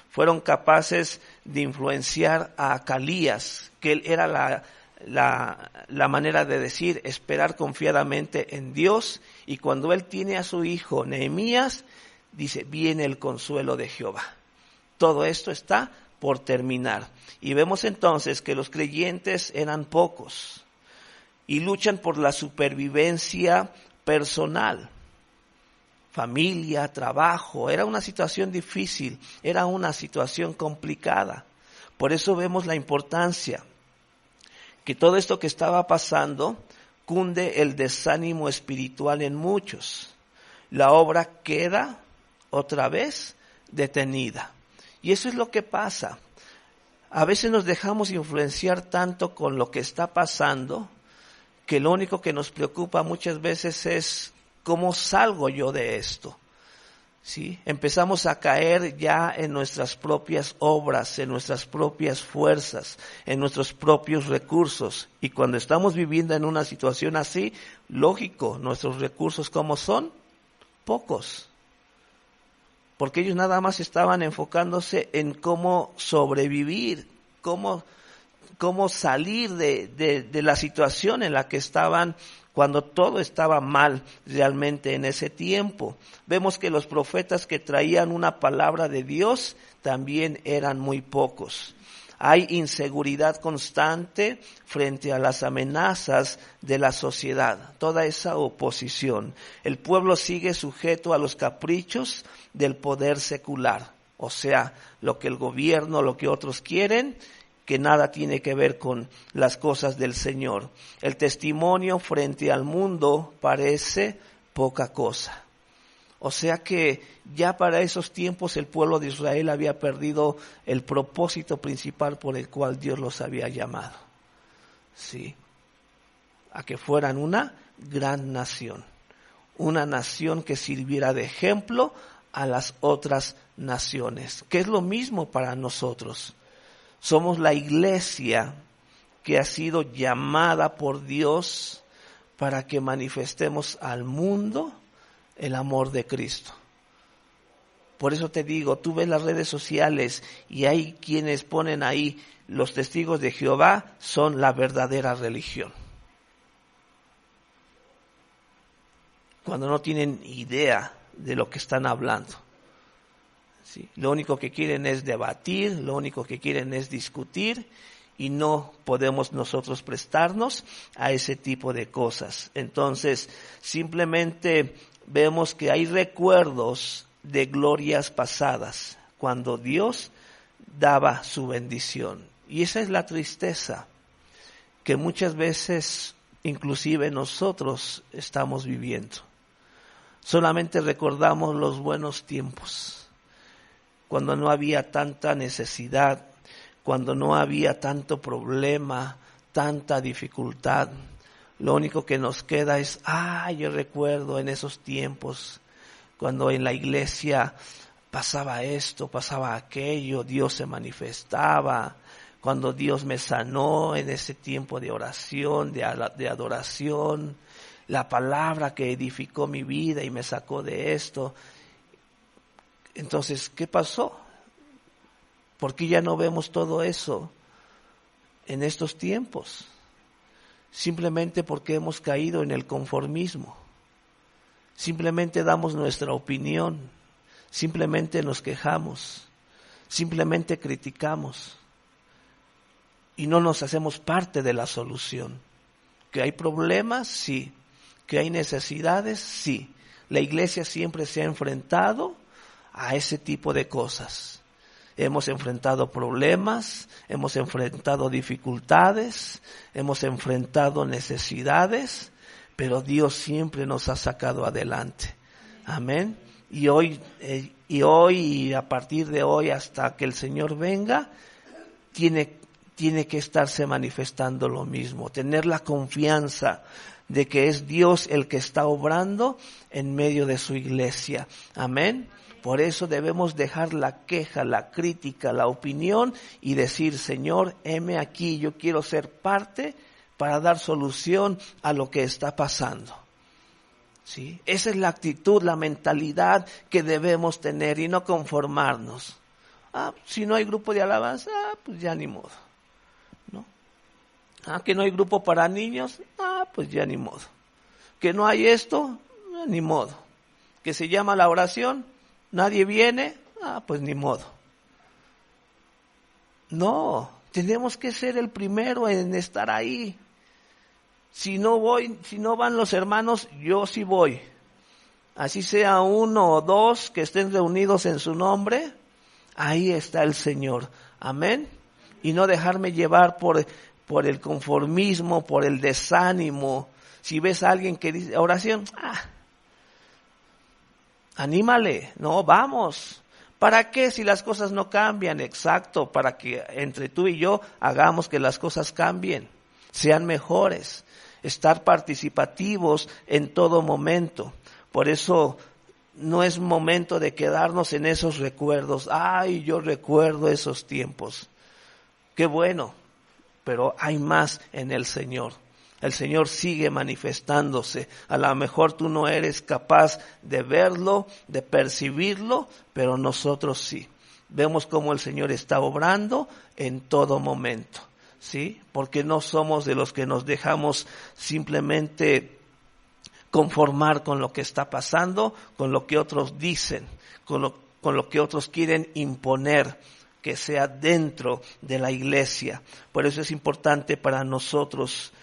fueron capaces de influenciar a Acalías, que él era la manera de decir, esperar confiadamente en Dios. Y cuando él tiene a su hijo Nehemías, dice, viene el consuelo de Jehová. Todo esto está por terminar. Y vemos entonces que los creyentes eran pocos y luchan por la supervivencia personal, familia, trabajo. Era una situación difícil, era una situación complicada. Por eso vemos la importancia que todo esto que estaba pasando cunde el desánimo espiritual en muchos. La obra queda otra vez detenida. Y eso es lo que pasa. A veces nos dejamos influenciar tanto con lo que está pasando que lo único que nos preocupa muchas veces es cómo salgo yo de esto. ¿Sí? Empezamos a caer ya en nuestras propias obras, en nuestras propias fuerzas, en nuestros propios recursos. Y cuando estamos viviendo en una situación así, lógico, nuestros recursos ¿cómo son? Pocos. Porque ellos nada más estaban enfocándose en cómo sobrevivir, cómo salir de la situación en la que estaban cuando todo estaba mal realmente en ese tiempo. Vemos que los profetas que traían una palabra de Dios también eran muy pocos. Hay inseguridad constante frente a las amenazas de la sociedad, toda esa oposición. El pueblo sigue sujeto a los caprichos del poder secular, o sea, lo que el gobierno, lo que otros quieren, que nada tiene que ver con las cosas del Señor. El testimonio frente al mundo parece poca cosa. O sea que ya para esos tiempos el pueblo de Israel había perdido el propósito principal por el cual Dios los había llamado. Sí, a que fueran una gran nación. Una nación que sirviera de ejemplo a las otras naciones, que es lo mismo para nosotros. Somos la iglesia que ha sido llamada por Dios para que manifestemos al mundo el amor de Cristo. Por eso te digo, tú ves las redes sociales y hay quienes ponen ahí los testigos de Jehová son la verdadera religión. Cuando no tienen idea de lo que están hablando. Sí, lo único que quieren es debatir, lo único que quieren es discutir y no podemos nosotros prestarnos a ese tipo de cosas. Entonces, simplemente vemos que hay recuerdos de glorias pasadas cuando Dios daba su bendición. Y esa es la tristeza que muchas veces, inclusive nosotros, estamos viviendo. Solamente recordamos los buenos tiempos, cuando no había tanta necesidad, cuando no había tanto problema, tanta dificultad. Lo único que nos queda es, yo recuerdo en esos tiempos, cuando en la iglesia pasaba esto, pasaba aquello, Dios se manifestaba, cuando Dios me sanó en ese tiempo de oración, de adoración, la palabra que edificó mi vida y me sacó de esto. Entonces, ¿qué pasó? ¿Por qué ya no vemos todo eso en estos tiempos? Simplemente porque hemos caído en el conformismo. Simplemente damos nuestra opinión. Simplemente nos quejamos. Simplemente criticamos. Y no nos hacemos parte de la solución. ¿Que hay problemas? Sí. ¿Que hay necesidades? Sí. La iglesia siempre se ha enfrentado a ese tipo de cosas. Hemos enfrentado problemas, hemos enfrentado dificultades, hemos enfrentado necesidades, pero Dios siempre nos ha sacado adelante. Amén. Y hoy y a partir de hoy hasta que el Señor venga, tiene que estarse manifestando lo mismo, tener la confianza de que es Dios el que está obrando en medio de su iglesia. Amén. Por eso debemos dejar la queja, la crítica, la opinión y decir, Señor, heme aquí, yo quiero ser parte para dar solución a lo que está pasando. ¿Sí? Esa es la actitud, la mentalidad que debemos tener y no conformarnos. Si no hay grupo de alabanza, pues ya ni modo. ¿No? Que no hay grupo para niños, pues ya ni modo. Que no hay esto, ni modo. Que se llama la oración, nadie viene, pues ni modo. No, tenemos que ser el primero en estar ahí. Si no van los hermanos, yo sí voy. Así sea 1 o 2 que estén reunidos en su nombre, ahí está el Señor. Amén. Y no dejarme llevar por el conformismo, por el desánimo. Si ves a alguien que dice oración, anímale, no, vamos. ¿Para qué si las cosas no cambian? Exacto, para que entre tú y yo hagamos que las cosas cambien, sean mejores, estar participativos en todo momento. Por eso no es momento de quedarnos en esos recuerdos. Yo recuerdo esos tiempos. Qué bueno, pero hay más en el Señor. El Señor sigue manifestándose. A lo mejor tú no eres capaz de verlo, de percibirlo, pero nosotros sí. Vemos cómo el Señor está obrando en todo momento, ¿sí? Porque no somos de los que nos dejamos simplemente conformar con lo que está pasando, con lo que otros dicen, con lo que otros quieren imponer, que sea dentro de la iglesia. Por eso es importante para nosotros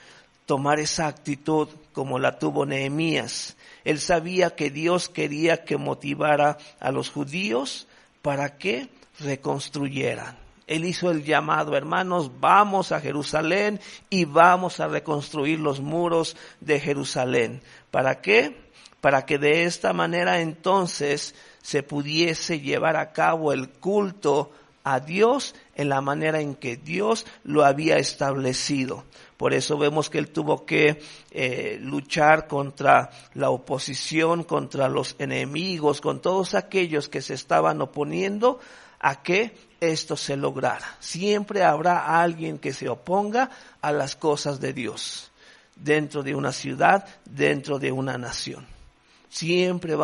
tomar esa actitud como la tuvo Nehemías. Él sabía que Dios quería que motivara a los judíos para que reconstruyeran. Él hizo el llamado, hermanos, vamos a Jerusalén y vamos a reconstruir los muros de Jerusalén. ¿Para qué? Para que de esta manera entonces se pudiese llevar a cabo el culto a Dios en la manera en que Dios lo había establecido. Por eso vemos que él tuvo que luchar contra la oposición, contra los enemigos, con todos aquellos que se estaban oponiendo a que esto se lograra. Siempre habrá alguien que se oponga a las cosas de Dios, dentro de una ciudad, dentro de una nación. Siempre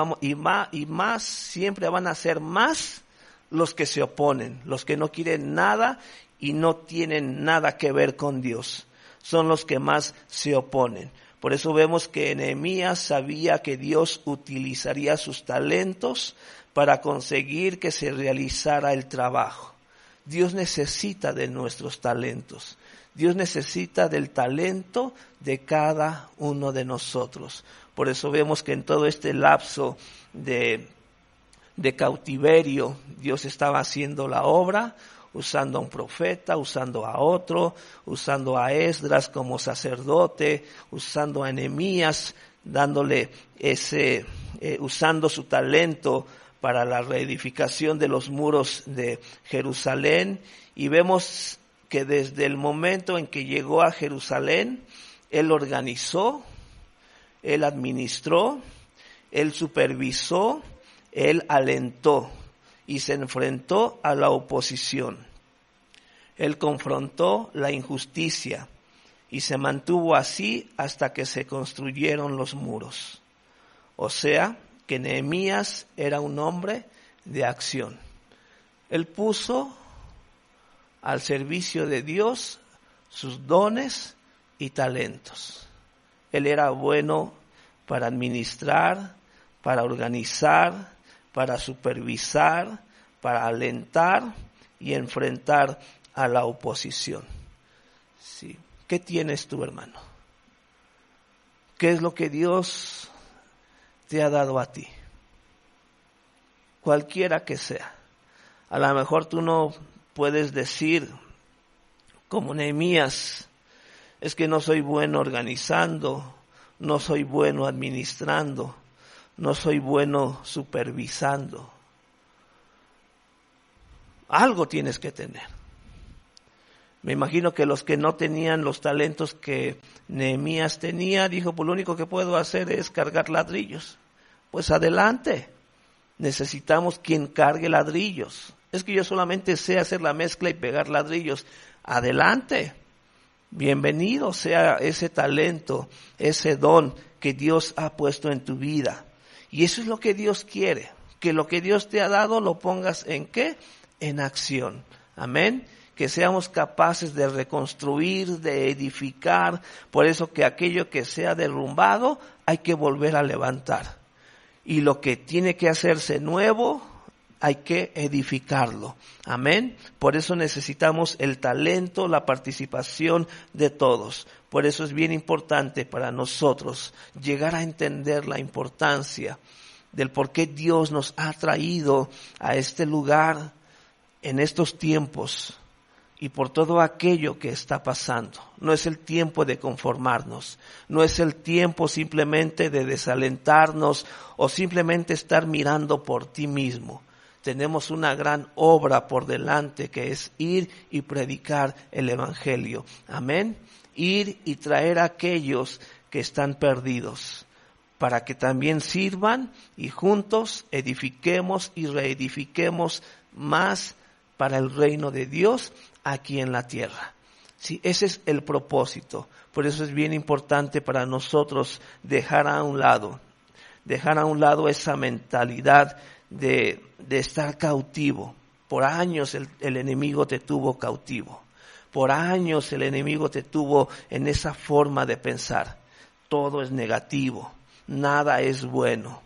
siempre van a ser más los que se oponen, los que no quieren nada y no tienen nada que ver con Dios. Son los que más se oponen. Por eso vemos que Nehemías sabía que Dios utilizaría sus talentos para conseguir que se realizara el trabajo. Dios necesita de nuestros talentos. Dios necesita del talento de cada uno de nosotros. Por eso vemos que en todo este lapso de cautiverio, Dios estaba haciendo la obra, usando a un profeta, usando a otro, usando a Esdras como sacerdote, usando a Nehemías, dándole usando su talento para la reedificación de los muros de Jerusalén, y vemos que desde el momento en que llegó a Jerusalén, él organizó, él administró, él supervisó, él alentó y se enfrentó a la oposición. Él confrontó la injusticia y se mantuvo así hasta que se construyeron los muros. O sea, que Nehemías era un hombre de acción. Él puso al servicio de Dios sus dones y talentos. Él era bueno para administrar, para organizar, para supervisar, para alentar y enfrentar a la oposición. Sí. ¿Qué tienes tú, hermano? ¿Qué es lo que Dios te ha dado a ti? Cualquiera que sea. A lo mejor tú no puedes decir, como Nehemías, es que no soy bueno organizando, no soy bueno administrando, no soy bueno supervisando. Algo tienes que tener. Me imagino que los que no tenían los talentos que Nehemías tenía, dijo, pues lo único que puedo hacer es cargar ladrillos. Pues adelante, necesitamos quien cargue ladrillos. Es que yo solamente sé hacer la mezcla y pegar ladrillos. Adelante, bienvenido sea ese talento, ese don que Dios ha puesto en tu vida. Y eso es lo que Dios quiere, que lo que Dios te ha dado lo pongas ¿en qué? En acción. Amén. Que seamos capaces de reconstruir, de edificar. Por eso que aquello que sea derrumbado hay que volver a levantar. Y lo que tiene que hacerse nuevo hay que edificarlo. Amén. Por eso necesitamos el talento, la participación de todos. Por eso es bien importante para nosotros llegar a entender la importancia del por qué Dios nos ha traído a este lugar en estos tiempos. Y por todo aquello que está pasando. No es el tiempo de conformarnos. No es el tiempo simplemente de desalentarnos o simplemente estar mirando por ti mismo. Tenemos una gran obra por delante que es ir y predicar el Evangelio. Amén. Ir y traer a aquellos que están perdidos para que también sirvan y juntos edifiquemos y reedifiquemos más para el reino de Dios aquí en la tierra. Sí, ese es el propósito. Por eso es bien importante para nosotros dejar a un lado esa mentalidad de estar cautivo. Por años el enemigo te tuvo cautivo. Por años el enemigo te tuvo en esa forma de pensar. Todo es negativo, nada es bueno.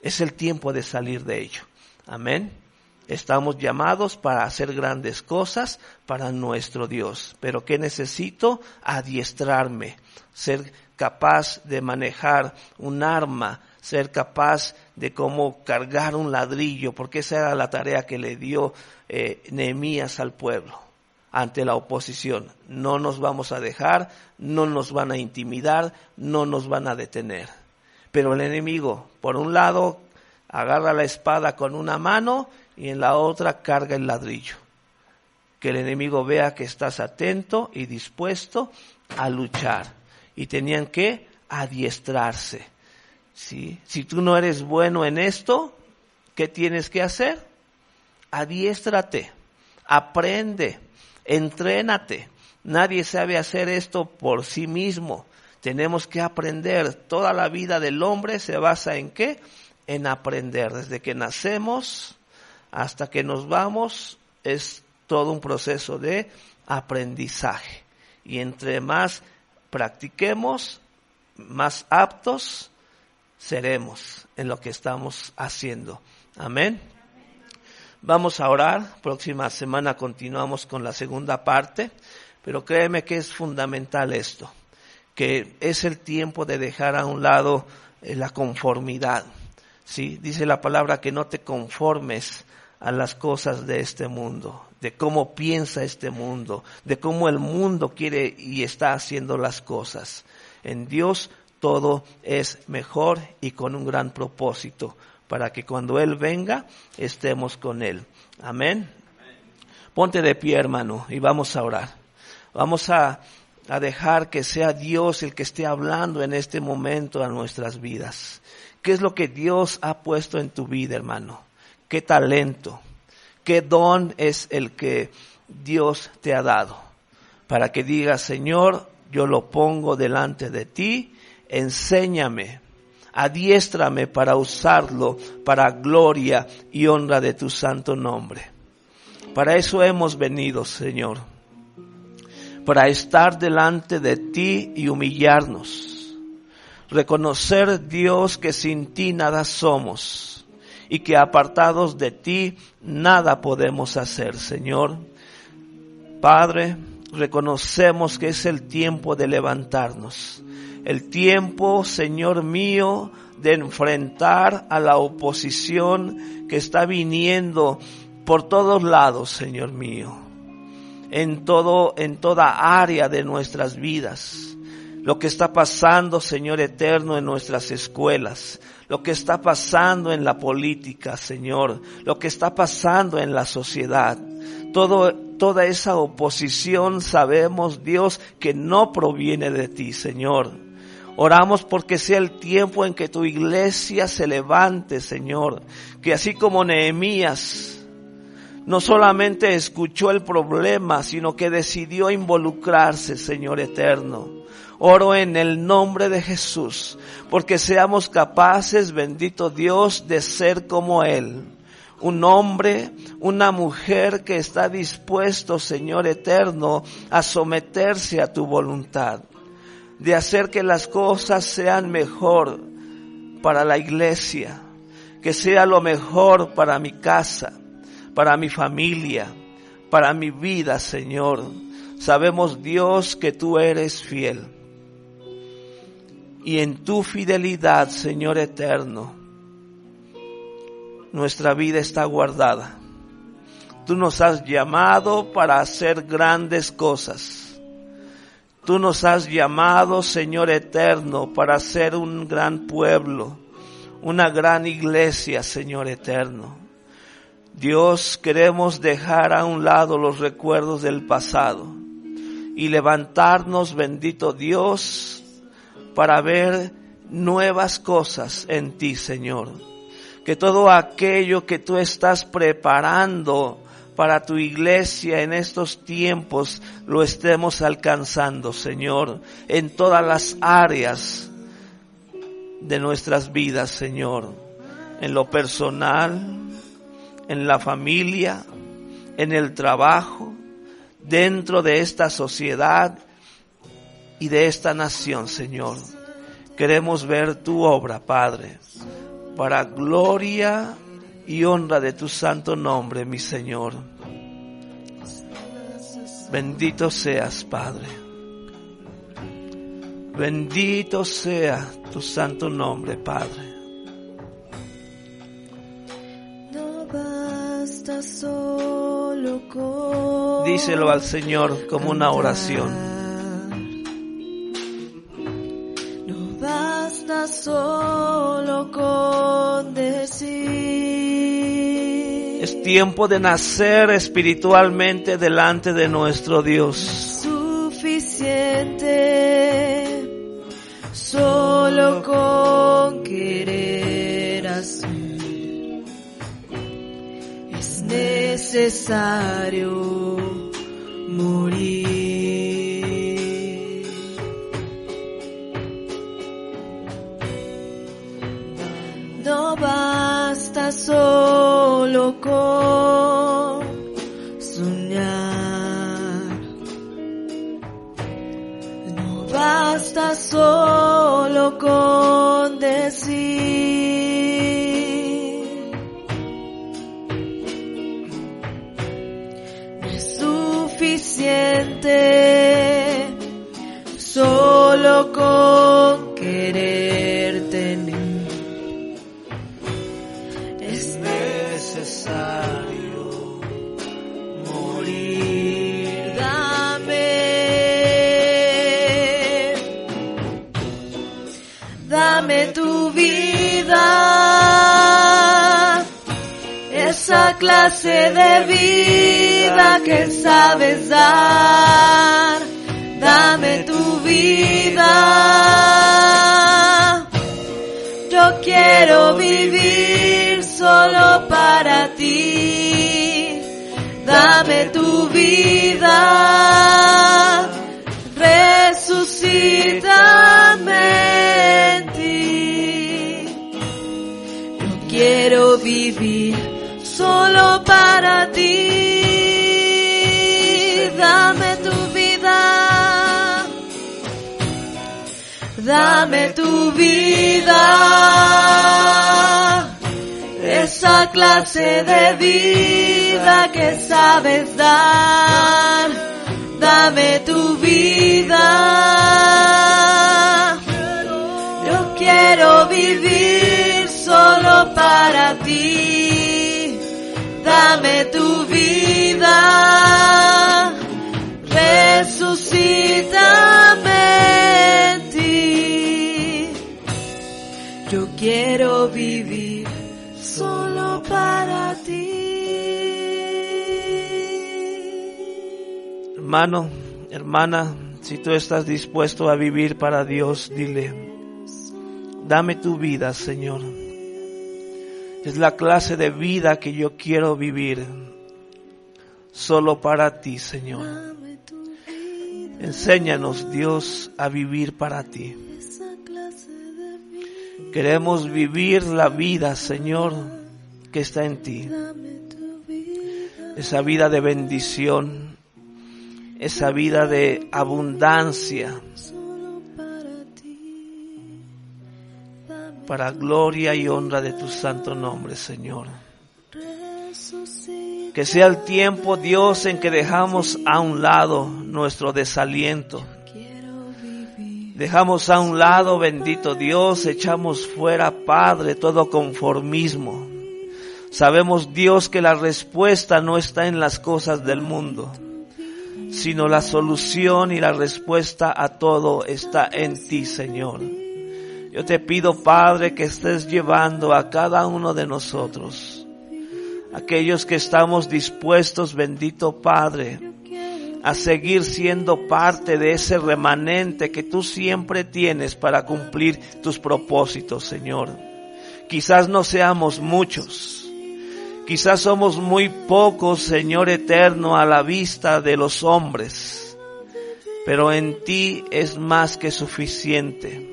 Es el tiempo de salir de ello. Amén. Estamos llamados para hacer grandes cosas para nuestro Dios. Pero ¿qué necesito? Adiestrarme, ser capaz de manejar un arma, ser capaz de cómo cargar un ladrillo, porque esa era la tarea que le dio Nehemías al pueblo ante la oposición. No nos vamos a dejar, no nos van a intimidar, no nos van a detener. Pero el enemigo, por un lado, agarra la espada con una mano y en la otra carga el ladrillo. Que el enemigo vea que estás atento y dispuesto a luchar. Y tenían que adiestrarse. ¿Sí? Si tú no eres bueno en esto, ¿qué tienes que hacer? Adiéstrate, aprende, entrénate. Nadie sabe hacer esto por sí mismo. Tenemos que aprender. Toda la vida del hombre se basa ¿en qué? En aprender. Desde que nacemos hasta que nos vamos es todo un proceso de aprendizaje. Y entre más practiquemos, más aptos seremos en lo que estamos haciendo. Amén. Vamos a orar. Próxima semana continuamos con la segunda parte. Pero créeme que es fundamental esto. Que es el tiempo de dejar a un lado la conformidad. ¿Sí? Dice la palabra que no te conformes a las cosas de este mundo, de cómo piensa este mundo, de cómo el mundo quiere y está haciendo las cosas. En Dios todo es mejor y con un gran propósito. para que cuando Él venga estemos con Él. Amén. Ponte de pie, hermano, y vamos a orar. Vamos a dejar que sea Dios el que esté hablando en este momento a nuestras vidas. ¿Qué es lo que Dios ha puesto en tu vida, hermano? ¿Qué talento? ¿Qué don es el que Dios te ha dado? Para que digas, Señor, yo lo pongo delante de ti, enséñame, adiéstrame para usarlo para gloria y honra de tu santo nombre. Para eso hemos venido, Señor, para estar delante de ti y humillarnos, reconocer, Dios, que sin ti nada somos y que apartados de ti nada podemos hacer, Señor. Padre, reconocemos que es el tiempo de levantarnos, el tiempo, Señor mío, de enfrentar a la oposición que está viniendo por todos lados, Señor mío, en toda área de nuestras vidas. Lo que está pasando, Señor eterno, en nuestras escuelas, lo que está pasando en la política, Señor, lo que está pasando en la sociedad, toda esa oposición sabemos, Dios, que no proviene de ti, Señor. Oramos porque sea el tiempo en que tu iglesia se levante, Señor, que así como Nehemías no solamente escuchó el problema, sino que decidió involucrarse, Señor eterno. Oro en el nombre de Jesús, porque seamos capaces, bendito Dios, de ser como Él. Un hombre, una mujer que está dispuesto, Señor eterno, a someterse a tu voluntad, de hacer que las cosas sean mejor para la iglesia, que sea lo mejor para mi casa, para mi familia, para mi vida, Señor. Sabemos, Dios, que tú eres fiel. Y en tu fidelidad, Señor eterno, nuestra vida está guardada. Tú nos has llamado para hacer grandes cosas. Tú nos has llamado, Señor eterno, para ser un gran pueblo, una gran iglesia, Señor eterno. Dios, queremos dejar a un lado los recuerdos del pasado y levantarnos, bendito Dios, para ver nuevas cosas en ti, Señor. Que todo aquello que tú estás preparando para tu iglesia en estos tiempos lo estemos alcanzando, Señor, en todas las áreas de nuestras vidas, Señor, en lo personal, en la familia, en el trabajo, dentro de esta sociedad y de esta nación, Señor. Queremos ver tu obra, Padre, para gloria y honra de tu santo nombre, mi Señor. Bendito seas, Padre. Bendito sea tu santo nombre, Padre. Solo con díselo al Señor como una oración. No basta solo con decir. Es tiempo de nacer espiritualmente delante de nuestro Dios. Suficiente solo con querer hacer. Necesario morir. No basta solo con soñar. No basta solo con decir. Suficiente solo con querer tener. Es necesario morir. Dame tu vida. esa clase de vida que sabes dar. Dame tu vida. Yo quiero vivir solo para ti. Dame tu vida. Resucítame en ti. Yo quiero vivir solo para ti. Dame tu vida. Dame tu vida. Esa clase de vida que sabes dar. Dame tu vida. Yo quiero vivir solo para ti. Dame tu vida. Resucítame en ti. Yo quiero vivir solo para ti. Hermano, hermana, si tú estás dispuesto a vivir para Dios, dile: dame tu vida, Señor. Es la clase de vida que yo quiero vivir solo para ti, Señor. Enséñanos, Dios, a vivir para ti. Queremos vivir la vida, Señor, que está en ti. Esa vida de bendición, esa vida de abundancia, para gloria y honra de tu santo nombre, Señor. Que sea el tiempo, Dios, en que dejamos a un lado nuestro desaliento. Dejamos a un lado, bendito Dios, echamos fuera, Padre, todo conformismo. Sabemos, Dios, que la respuesta no está en las cosas del mundo, sino la solución y la respuesta a todo está en ti, Señor. Yo te pido, Padre, que estés llevando a cada uno de nosotros, aquellos que estamos dispuestos, bendito Padre, a seguir siendo parte de ese remanente que tú siempre tienes para cumplir tus propósitos, Señor. Quizás no seamos muchos, quizás somos muy pocos, Señor eterno, a la vista de los hombres, pero en ti es más que suficiente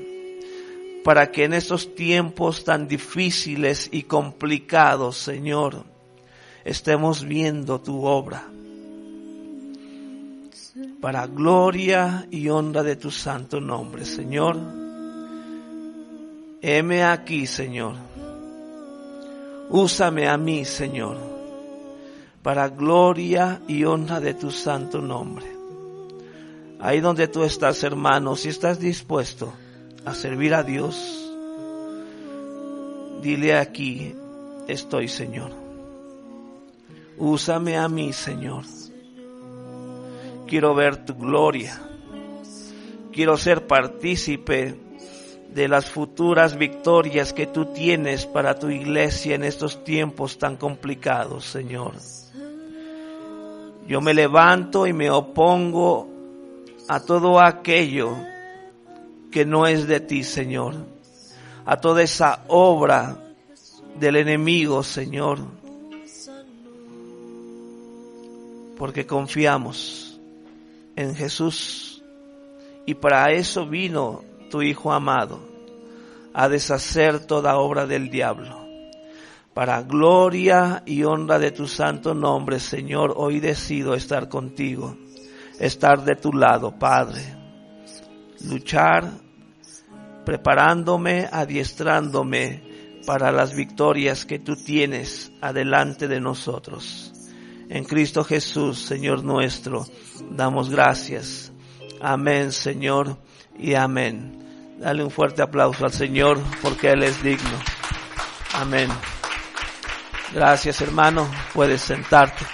para que en estos tiempos tan difíciles y complicados, Señor, estemos viendo tu obra, para gloria y honra de tu santo nombre, Señor. Heme aquí, Señor. Úsame a mí, Señor, para gloria y honra de tu santo nombre. Ahí donde tú estás, hermano, si estás dispuesto a servir a Dios, dile: aquí estoy, Señor. Úsame a mí, Señor. Quiero ver tu gloria. Quiero ser partícipe de las futuras victorias que tú tienes para tu iglesia en estos tiempos tan complicados, Señor. Yo me levanto y me opongo a todo aquello que no es de ti, Señor. A toda esa obra del enemigo, Señor. Porque confiamos en Jesús, y para eso vino tu Hijo amado, a deshacer toda obra del diablo. Para gloria y honra de tu santo nombre, Señor, hoy decido estar contigo, estar de tu lado, Padre. Luchar, preparándome, adiestrándome para las victorias que tú tienes adelante de nosotros. En Cristo Jesús, Señor nuestro, damos gracias. Amén, Señor, y amén. Dale un fuerte aplauso al Señor, porque Él es digno. Amén. Gracias, hermano. Puedes sentarte.